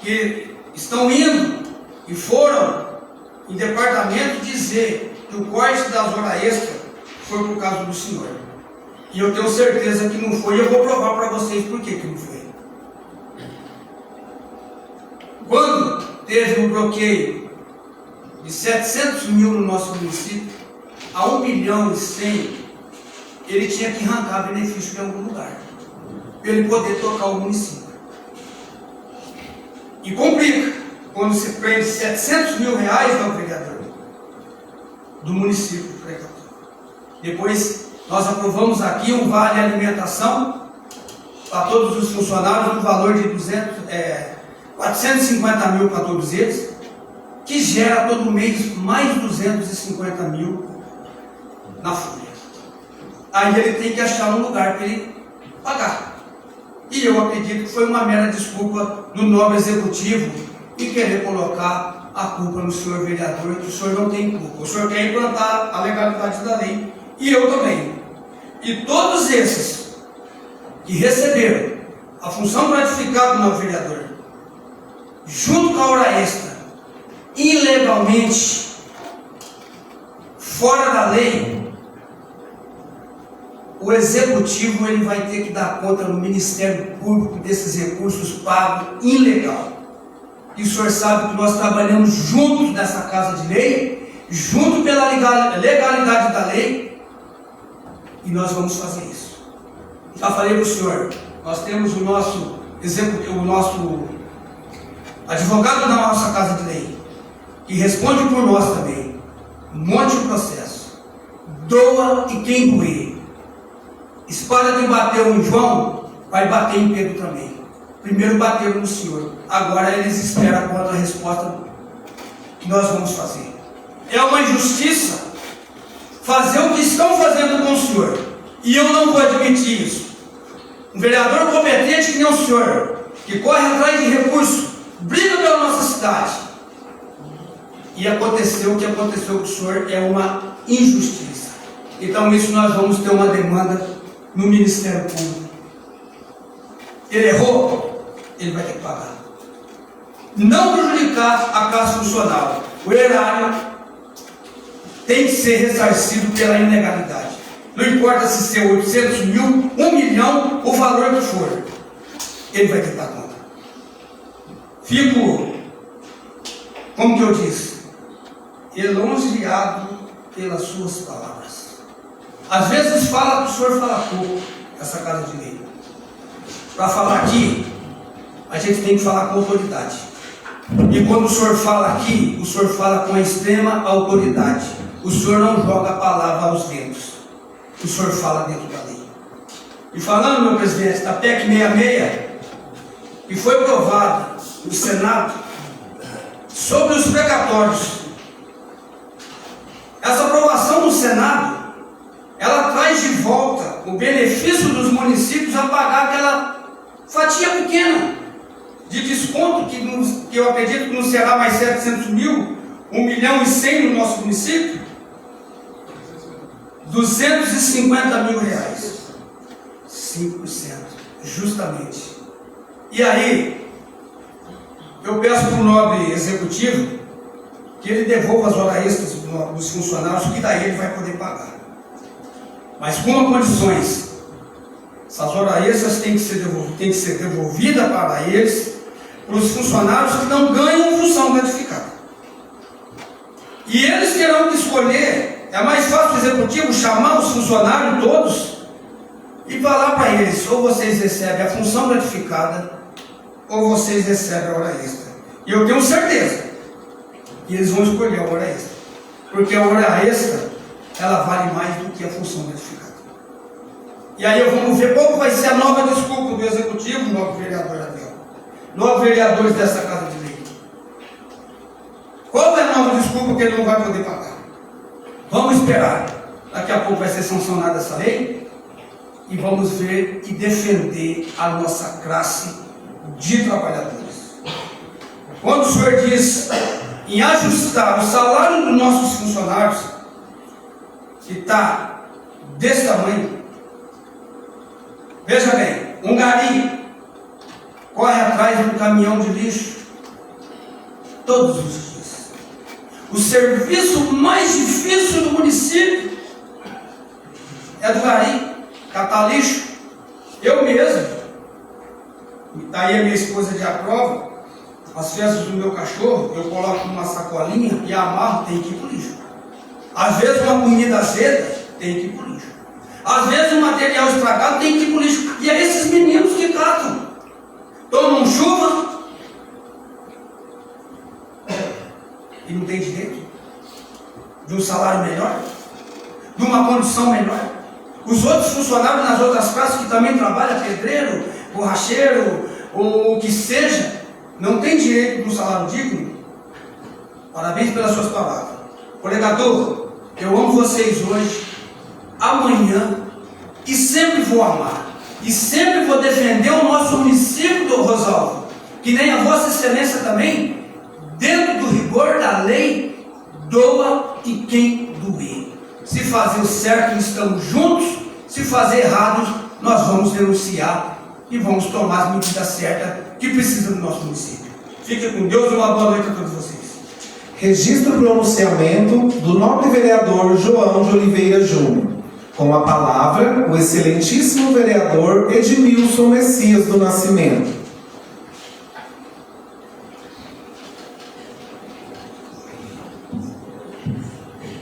que estão indo e foram em departamento dizer que o corte das horas extras foi por causa do senhor. E eu tenho certeza que não foi, e eu vou provar para vocês por que não foi. Quando teve um bloqueio de 700 mil no nosso município, a 1 milhão e 100, ele tinha que arrancar benefício em algum lugar, para ele poder tocar o município. E complica, quando se prende 700 mil reais, não, vereador, do município. Depois, nós aprovamos aqui um vale alimentação para todos os funcionários, no valor de 450 mil para todos eles, que gera todo mês mais 250 mil na folha. Aí ele tem que achar um lugar para ele pagar. E eu acredito que foi uma mera desculpa do nobre executivo e querer colocar a culpa no senhor vereador, que o senhor não tem culpa. O senhor quer implantar a legalidade da lei, e eu também. E todos esses que receberam a função gratificada do novo vereador, junto com a hora extra, ilegalmente, fora da lei, o executivo ele vai ter que dar conta no Ministério Público desses recursos pagos ilegal. E o senhor sabe que nós trabalhamos juntos nessa casa de lei, junto pela legalidade da lei, e nós vamos fazer isso. Já falei para o senhor, nós temos o nosso advogado da nossa casa de lei, que responde por nós também. Monte o processo, doa e quem doer. Espada que bateu em João, vai bater em Pedro também. Primeiro bateram no senhor, agora eles esperam quanto a resposta que nós vamos fazer. É uma injustiça fazer o que estão fazendo com o senhor. E eu não vou admitir isso. Um vereador competente que nem o senhor, que corre atrás de recursos, briga pela nossa cidade. E aconteceu o que aconteceu com o senhor, é uma injustiça. Então isso nós vamos ter uma demanda no Ministério Público. Ele errou, ele vai ter que pagar. Não prejudicar a classe funcional. O erário tem que ser ressarcido pela ilegalidade. Não importa se ser 800 mil, 1 milhão, o valor que for. Ele vai ter que dar conta. Fico, como que eu disse, elogiado pelas suas palavras. Às vezes fala que o senhor fala pouco, essa casa de lei. Para falar aqui, a gente tem que falar com autoridade. E quando o senhor fala aqui, o senhor fala com a extrema autoridade. O senhor não joga a palavra aos ventos. O senhor fala dentro da lei. E falando, meu presidente, da PEC 66, que foi aprovada no Senado, sobre os precatórios. Essa aprovação no Senado, ela traz de volta o benefício dos municípios a pagar aquela fatia pequena de desconto, que eu acredito que não será mais 700 mil, 1 milhão e 100 no nosso município, 250 mil reais, 5%, justamente. E aí, eu peço para o nobre executivo que ele devolva as horas extras dos funcionários, que daí ele vai poder pagar. Mas com condições. Essas horas extras têm que ser devolvidas para eles, para os funcionários que não ganham função gratificada. E eles terão que escolher. É mais fácil o executivo chamar os funcionários todos e falar para eles: ou vocês recebem a função gratificada, ou vocês recebem a hora extra. E eu tenho certeza que eles vão escolher a hora extra, porque a hora extra, ela vale mais do que a função gratificada. E aí vamos ver qual vai ser a nova desculpa do executivo, novo vereador Adriel, novos vereadores dessa casa de lei. Qual é a nova desculpa que ele não vai poder pagar? Vamos esperar. Daqui a pouco vai ser sancionada essa lei e vamos ver e defender a nossa classe de trabalhadores. Quando o senhor diz em ajustar o salário dos nossos funcionários, que está desse tamanho, veja bem, um gari corre atrás de um caminhão de lixo todos os dias. O serviço mais difícil do município é do gari, catar lixo. Eu mesmo, daí a minha esposa de aprova, as fezes do meu cachorro, eu coloco numa sacolinha e amarro, tem que ir para o lixo. Às vezes uma comida azeda, tem que ir para o lixo. Às vezes um material estragado, tem que ir para o lixo. E é esses meninos que catam. Tomam chuva e não tem direito de um salário melhor, de uma condição melhor. Os outros funcionários nas outras classes que também trabalham, pedreiro, borracheiro, ou o que seja, não tem direito de um salário digno. Parabéns pelas suas palavras. Colegador, eu amo vocês hoje, amanhã, e sempre vou amar, e sempre vou defender o nosso município do Rosalvo, que nem a Vossa Excelência também, dentro do rigor da lei, doa e quem doer. Se fazer o certo, estamos juntos. Se fazer errado, nós vamos denunciar e vamos tomar as medidas certas que precisam do nosso município. Fique com Deus e uma boa noite a todos vocês. Registro o pronunciamento do nobre vereador João de Oliveira Júnior. Com a palavra, o excelentíssimo vereador Edmilson Messias do Nascimento.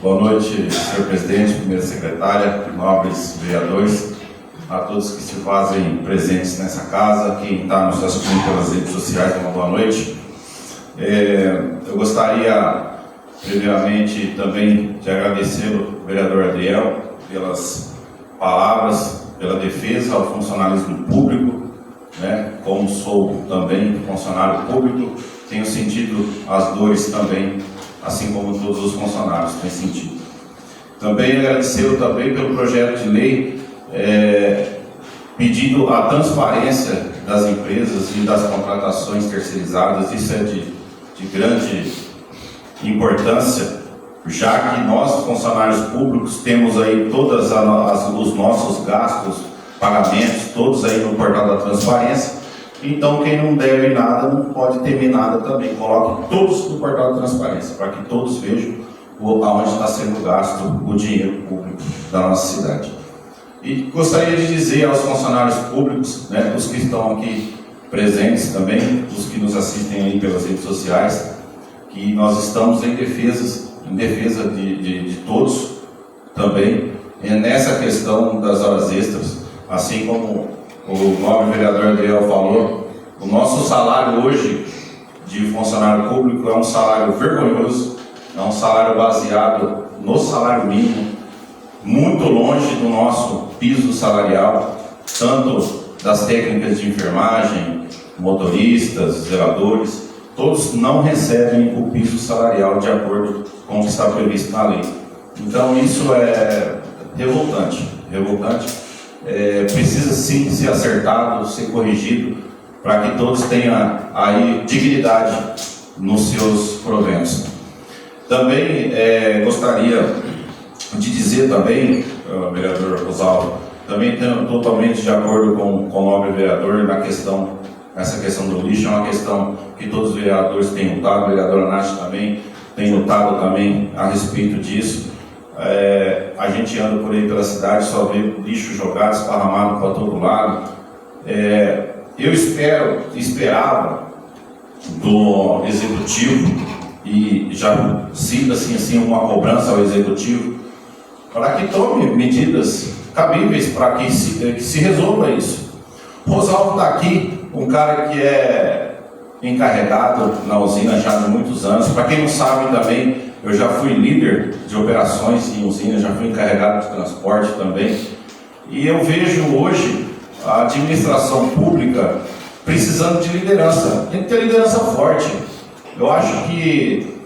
Boa noite, senhor presidente, primeira secretária, nobres vereadores, a todos que se fazem presentes nessa casa, quem está nos assistindo pelas redes sociais, uma boa noite. Eu gostaria, primeiramente, também de agradecer ao vereador Adriel pelas palavras, pela defesa ao funcionalismo público, né? Como sou também funcionário público, tenho sentido as dores também, assim como todos os funcionários têm sentido. Também agradecê-lo também pelo projeto de lei pedindo a transparência das empresas e das contratações terceirizadas. Isso é de grande importância, já que nós, funcionários públicos, temos aí todos os nossos gastos, pagamentos, todos aí no portal da transparência. Então, quem não deve nada não pode temer nada também. Coloque todos no portal da transparência, para que todos vejam aonde está sendo gasto o dinheiro público da nossa cidade. E gostaria de dizer aos funcionários públicos, né, os que estão aqui presentes também, os que nos assistem aí pelas redes sociais, que nós estamos em defesa de todos também, nessa questão das horas extras, assim como o nobre vereador Adriel falou. O nosso salário hoje de funcionário público é um salário vergonhoso, é um salário baseado no salário mínimo, muito longe do nosso piso salarial, tanto das técnicas de enfermagem, motoristas, zeladores, todos não recebem o piso salarial de acordo com o que está previsto na lei. Então isso é revoltante. Precisa sim ser acertado, ser corrigido, para que todos tenham aí dignidade nos seus proventos. Também gostaria de dizer também, vereador Rosalvo, também tenho totalmente de acordo com o nobre vereador essa questão do lixo é uma questão que todos os vereadores têm lutado, a vereadora Nath também tem lutado também a respeito disso. A gente anda por aí pela cidade, só vê lixo jogado, esparramado para todo lado. Eu esperava do executivo, e já sinto assim uma cobrança ao executivo, para que tome medidas cabíveis para que se resolva isso. Rosalvo está aqui, um cara que é encarregado na usina já há muitos anos. Para quem não sabe também, eu já fui líder de operações em usina, já fui encarregado de transporte também. E eu vejo hoje a administração pública precisando de liderança. Tem que ter liderança forte. Eu acho que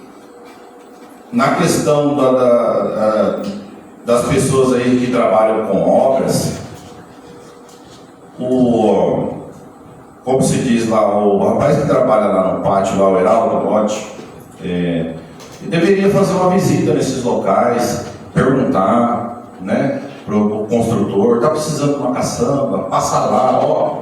na questão das pessoas aí que trabalham com obras, como se diz lá, o rapaz que trabalha lá no pátio, lá, o Heraldo Lote, deveria fazer uma visita nesses locais, perguntar, né, para o construtor, está precisando de uma caçamba, passa lá,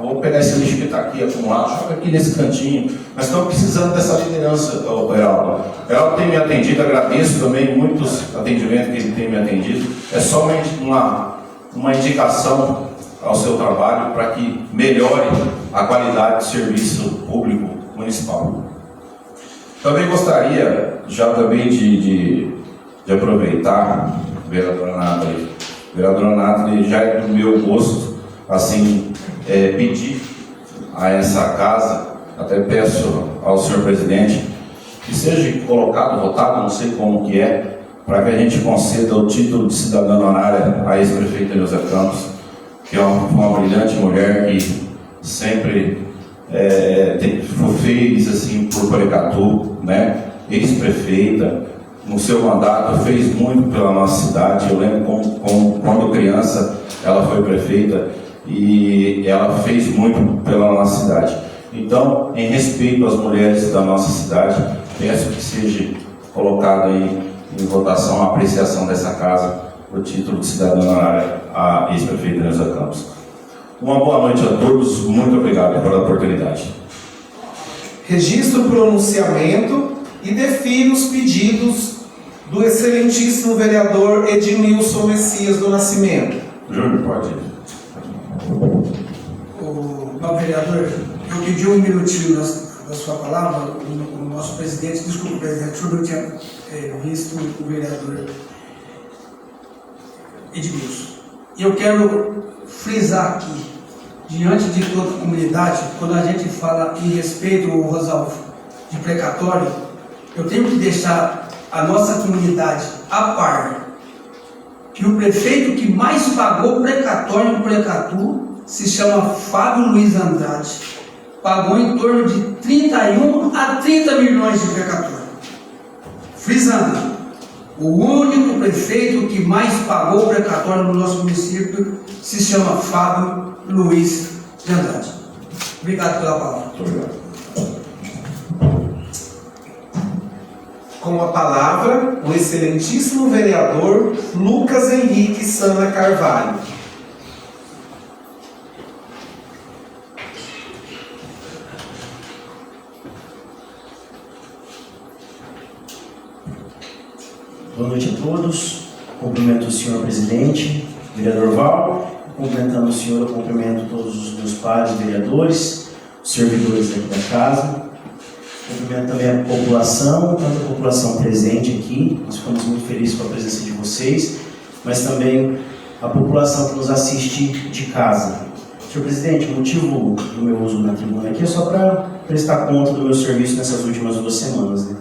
vou pegar esse lixo que está aqui acumulado, joga aqui nesse cantinho. Nós estamos precisando dessa liderança, Heraldo. Heraldo tem me atendido, agradeço também muitos atendimentos que ele tem me atendido. É somente uma indicação ao seu trabalho para que melhore a qualidade do serviço público municipal. Também gostaria já também de aproveitar, vereadora Nathalie, já é do meu gosto assim pedir a essa casa, até peço ao senhor presidente que seja colocado, votado, não sei como que é, para que a gente conceda o título de cidadã honorária à ex-prefeita Neuza Campos, que é uma brilhante mulher que sempre fez assim por Porecatu, né? Ex-prefeita, no seu mandato fez muito pela nossa cidade. Eu lembro quando criança ela foi prefeita e ela fez muito pela nossa cidade. Então, em respeito às mulheres da nossa cidade, peço que seja colocado aí em votação a apreciação dessa casa, o título de cidadã honorária à ex-prefeita Neuza Campos. Uma boa noite a todos, muito obrigado pela oportunidade. Registro o pronunciamento e defiro os pedidos do excelentíssimo vereador Edmilson Messias do Nascimento. Júnior, pode ir. Nobre vereador, eu pedi um minutinho da sua palavra, o nosso presidente, desculpa, presidente, eu não tinha visto o vereador Edmilson. E eu quero frisar aqui, diante de toda a comunidade, quando a gente fala em respeito ao Rosalvo de precatório, eu tenho que deixar a nossa comunidade a par que o prefeito que mais pagou precatório no Porecatu se chama Fábio Luiz Andrade. Pagou em torno de 31 a 30 milhões de precatório. Frisando, O único prefeito que mais pagou precatório no nosso município se chama Fábio Luiz de Andrade. Obrigado pela palavra. Muito obrigado. Com a palavra, o excelentíssimo vereador Lucas Henrique Sana Carvalho. Boa noite a todos. Cumprimento o senhor presidente, vereador Val. Cumprimentando o senhor, eu cumprimento todos os meus pares vereadores, os servidores aqui da casa. Cumprimento também a população, tanto a população presente aqui, nós ficamos muito felizes com a presença de vocês, mas também a população que nos assiste de casa. Senhor presidente, o motivo do meu uso na tribuna aqui é só para prestar conta do meu serviço nessas últimas 2 semanas, né?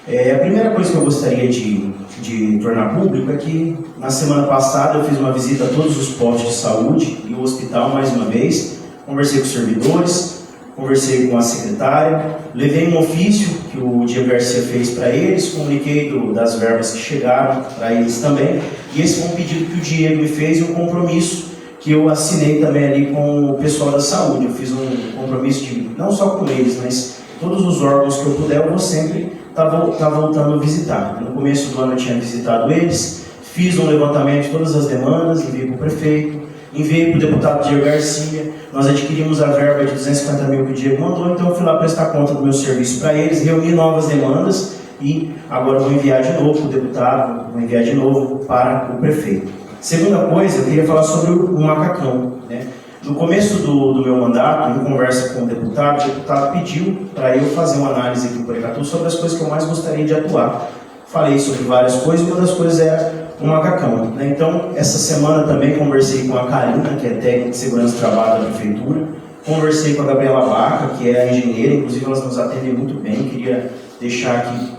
A primeira coisa que eu gostaria de tornar público é que na semana passada eu fiz uma visita a todos os postos de saúde e o hospital mais uma vez, conversei com os servidores, conversei com a secretária, levei um ofício que o Diego Garcia fez para eles, comuniquei das verbas que chegaram para eles também, e esse foi um pedido que o Diego me fez e um compromisso que eu assinei também ali com o pessoal da saúde. Eu fiz um compromisso de, não só com eles, mas todos os órgãos que eu puder, eu vou sempre estar voltando a visitar. No começo do ano eu tinha visitado eles, fiz um levantamento de todas as demandas, enviei para o prefeito, enviei para o deputado Diego Garcia, nós adquirimos a verba de 250 mil que o Diego mandou, então eu fui lá prestar conta do meu serviço para eles, reuni novas demandas e agora vou enviar de novo para o deputado, vou enviar de novo para o prefeito. Segunda coisa, eu queria falar sobre o macacão, né? No começo do meu mandato, em conversa com o deputado pediu para eu fazer uma análise aqui no Porecatu sobre as coisas que eu mais gostaria de atuar. Falei sobre várias coisas, uma das coisas era o macacão, né? Então, essa semana também conversei com a Karina, que é técnica de segurança do trabalho da prefeitura, conversei com a Gabriela Baca, que é a engenheira, inclusive elas nos atendem muito bem, queria deixar aqui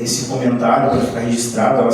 esse comentário para ficar registrado.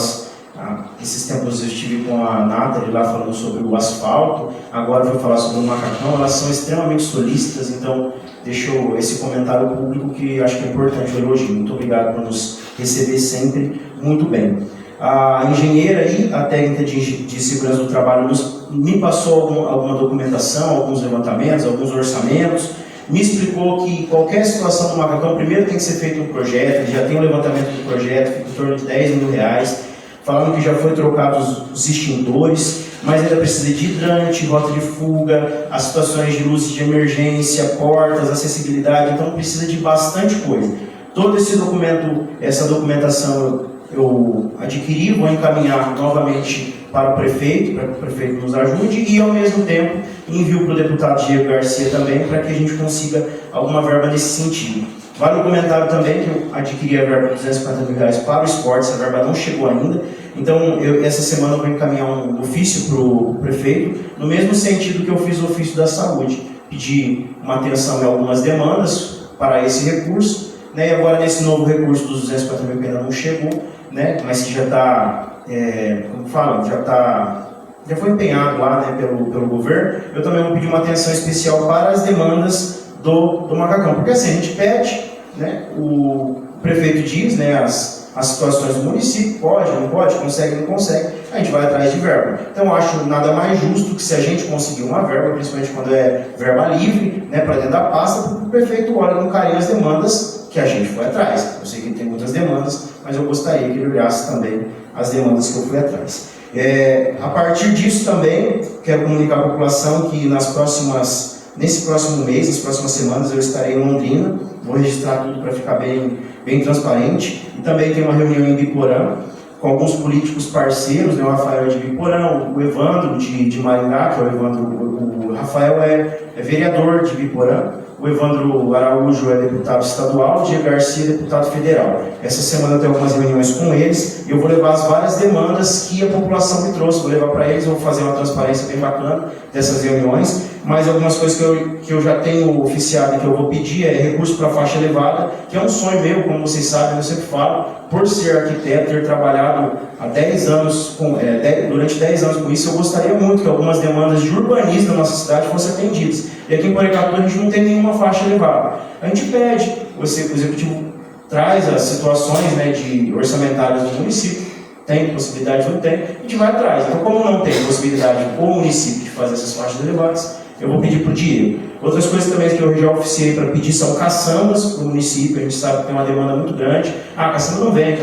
Esses tempos eu estive com a Nathalie lá falando sobre o asfalto, agora vou falar sobre o macacão, elas são extremamente solícitas, então deixo esse comentário público que acho que é importante o elogio. Muito obrigado por nos receber sempre muito bem. A engenheira e a técnica de segurança do trabalho me passou alguma documentação, alguns levantamentos, alguns orçamentos, me explicou que qualquer situação do macacão, primeiro tem que ser feito um projeto, já tem um levantamento do projeto, fica em torno de R$10 mil, falando que já foi trocado os extintores, mas ainda precisa de hidrante, rota de fuga, as situações de luzes de emergência, portas, acessibilidade, então precisa de bastante coisa. Todo esse documento, essa documentação eu adquiri, vou encaminhar novamente para o prefeito, para que o prefeito nos ajude e, ao mesmo tempo, envio para o deputado Diego Garcia também, para que a gente consiga alguma verba nesse sentido. Vale o comentário também que eu adquiri a verba de R$250 mil para o esporte, essa verba não chegou ainda, então essa semana eu vou encaminhar um ofício para o prefeito, no mesmo sentido que eu fiz o ofício da saúde, pedir uma atenção em algumas demandas para esse recurso, né, e agora nesse novo recurso dos R$250 mil que ainda não chegou, né, mas que já está, como fala, já foi empenhado lá, né, pelo governo, eu também vou pedir uma atenção especial para as demandas do macacão, porque assim, a gente pede, né, o prefeito diz, né, as situações do município, pode, não pode, consegue, não consegue, a gente vai atrás de verba. Então, eu acho nada mais justo que se a gente conseguir uma verba, principalmente quando é verba livre, né, para dentro da pasta, o prefeito olha com carinho as demandas que a gente foi atrás. Eu sei que tem muitas demandas, mas eu gostaria que ele olhasse também as demandas que eu fui atrás. A partir disso também, quero comunicar à população que nesse próximo mês, nas próximas semanas, eu estarei em Londrina, vou registrar tudo para ficar bem transparente, e também tem uma reunião em Biporã, com alguns políticos parceiros, né, o Rafael de Biporã, o Evandro de Maringá, que é o Evandro, o Rafael é vereador de Biporã, o Evandro Araújo é deputado estadual, o Diego Garcia é deputado federal. Essa semana eu tenho algumas reuniões com eles e eu vou levar as várias demandas que a população me trouxe, vou levar para eles, vou fazer uma transparência bem bacana dessas reuniões, mas algumas coisas que eu já tenho oficiado e que eu vou pedir é recurso para faixa elevada, que é um sonho meu, como vocês sabem, eu sempre falo, por ser arquiteto, ter trabalhado há 10 anos, durante 10 anos com isso, eu gostaria muito que algumas demandas de urbanismo da nossa cidade fossem atendidas. E aqui em Porecatu a gente não tem nenhuma faixa elevada. A gente pede, o executivo traz as situações, né, orçamentárias do município, Tem possibilidade? Não tem. A gente vai atrás. Então, como não tem possibilidade o município de fazer essas faixas elevadas, eu vou pedir para o Diego. Outras coisas também que eu já oficiei para pedir são caçambas para o município. A gente sabe que tem uma demanda muito grande. Ah, caçamba não vem,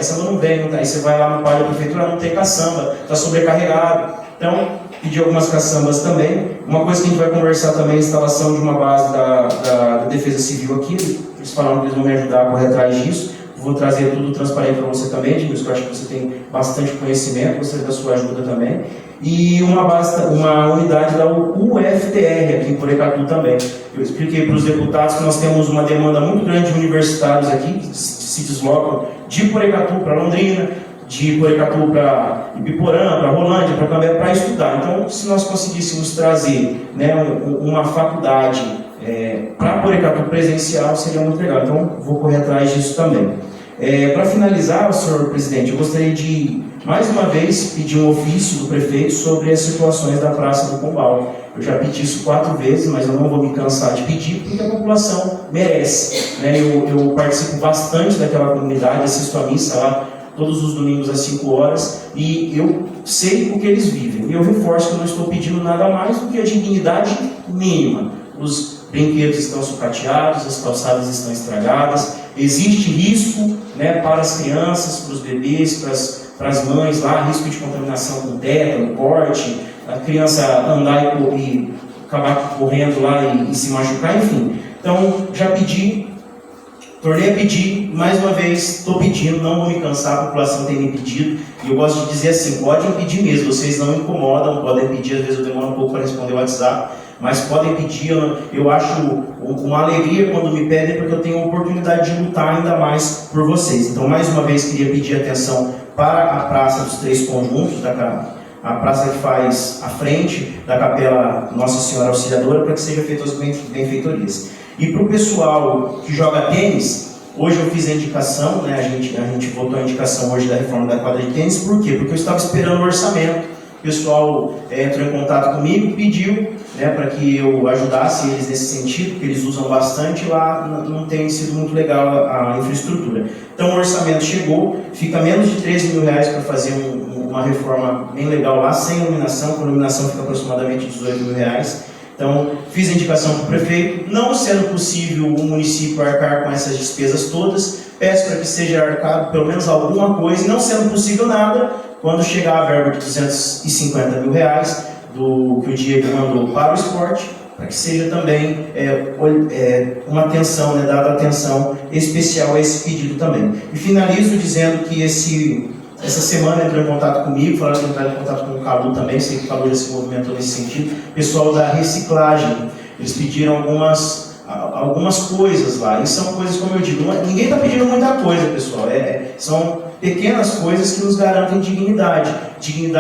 Aí você vai lá no pai da prefeitura, não tem caçamba, está sobrecarregado. Então, pedir algumas caçambas também. Uma coisa que a gente vai conversar também é a instalação de uma base da Defesa Civil aqui. Eles falaram que eles vão me ajudar a correr atrás disso. Vou trazer tudo transparente para você também, Edmilson, que eu acho que você tem bastante conhecimento, gostaria da sua ajuda também. E uma unidade da UFTR aqui em Porecatu também. Eu expliquei para os deputados que nós temos uma demanda muito grande de universitários aqui, que se deslocam de Porecatu para Londrina, de Porecatu para Ibiporã, para Rolândia, para Cambé, para estudar. Então, se nós conseguíssemos trazer, né, uma faculdade para Porecatu presencial, seria muito legal. Então, vou correr atrás disso também. Para finalizar, senhor presidente, eu gostaria de, mais uma vez, pedir um ofício do prefeito sobre as situações da Praça do Pombal. Eu já pedi isso 4 vezes, mas eu não vou me cansar de pedir, porque a população merece. Né? Eu participo bastante daquela comunidade, assisto a missa lá todos os domingos às 5 horas, e eu sei o que eles vivem. E eu reforço que eu não estou pedindo nada mais do que a dignidade mínima. Os brinquedos estão sucateados, as calçadas estão estragadas, existe risco, né, para as crianças, para os bebês, para as mães lá, risco de contaminação com tétano, corte, a criança andar e acabar correndo lá e se machucar, enfim. Então, já pedi, tornei a pedir, mais uma vez, estou pedindo, não vou me cansar, a população tem me pedido, e eu gosto de dizer assim, podem pedir mesmo, vocês não incomodam, podem pedir, às vezes eu demoro um pouco para responder o WhatsApp, mas podem pedir, eu acho uma alegria quando me pedem, porque eu tenho a oportunidade de lutar ainda mais por vocês. Então, mais uma vez, queria pedir atenção para a Praça dos Três Conjuntos, a praça que faz a frente da Capela Nossa Senhora Auxiliadora, para que sejam feitas as benfeitorias. E para o pessoal que joga tênis, hoje eu fiz a indicação, né, a gente votou a indicação hoje da reforma da quadra de tênis, por quê? Porque eu estava esperando o orçamento. O pessoal entrou em contato comigo, pediu, né, para que eu ajudasse eles nesse sentido, porque eles usam bastante, lá não tem sido muito legal a infraestrutura. Então o orçamento chegou, fica menos de 13 mil reais para fazer uma reforma bem legal lá, sem iluminação, com iluminação fica aproximadamente 18 mil reais. Então, fiz a indicação para o prefeito, não sendo possível o município arcar com essas despesas todas, peço para que seja arcado pelo menos alguma coisa, e não sendo possível nada, quando chegar a verba de 250 mil reais, que o Diego mandou para o esporte, para que seja também uma atenção, né, dada atenção especial a esse pedido também. E finalizo dizendo que essa semana entrou em contato comigo, falaram que entraram em contato com o Calu também, sei que o Calu já se movimentou nesse sentido, pessoal da reciclagem, eles pediram algumas coisas lá, e são coisas, como eu digo, ninguém está pedindo muita coisa, pessoal, são pequenas coisas que nos garantem dignidade de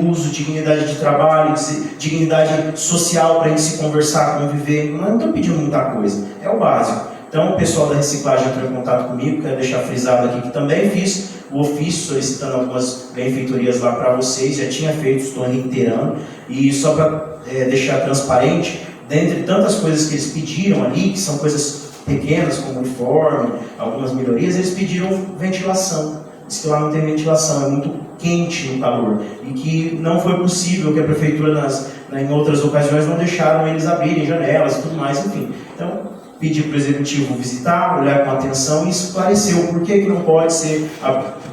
uso, dignidade de trabalho, dignidade social para a gente se conversar, conviver, não estão pedindo muita coisa, é o básico. Então o pessoal da reciclagem entrou em contato comigo, quero deixar frisado aqui que também fiz o ofício solicitando algumas benfeitorias lá para vocês, já tinha feito, estou reiterando, e só para deixar transparente, dentre tantas coisas que eles pediram ali, que são coisas pequenas, como uniforme, algumas melhorias, eles pediram ventilação. Diz que lá não tem ventilação, é muito quente no calor, e que não foi possível, que a prefeitura em outras ocasiões não deixaram eles abrirem janelas e tudo mais, enfim. Então, pedi para o executivo visitar, olhar com atenção e esclarecer o porquê que não pode ser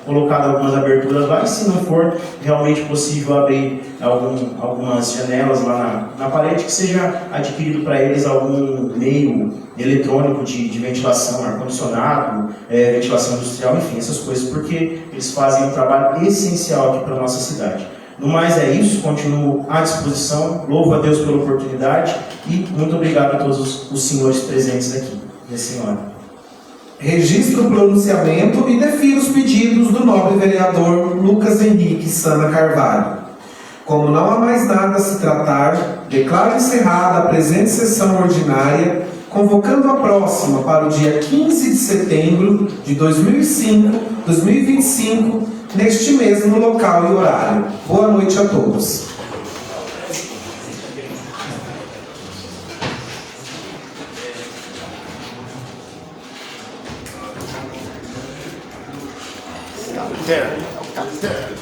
colocado algumas aberturas lá, e se não for realmente possível abrir algumas janelas lá na parede, que seja adquirido para eles algum meio eletrônico de ventilação, ar-condicionado, ventilação industrial, enfim, essas coisas, porque eles fazem um trabalho essencial aqui para a nossa cidade. No mais é isso, continuo à disposição, louvo a Deus pela oportunidade e muito obrigado a todos os senhores presentes aqui. Minha senhora. Registro o pronunciamento e defiro os pedidos do nobre vereador Lucas Henrique Sana Carvalho. Como não há mais nada a se tratar, declaro encerrada a presente sessão ordinária, convocando a próxima para o dia 15 de setembro de 2025, neste mesmo local e horário. Boa noite a todos. Caterno, é o Caterno.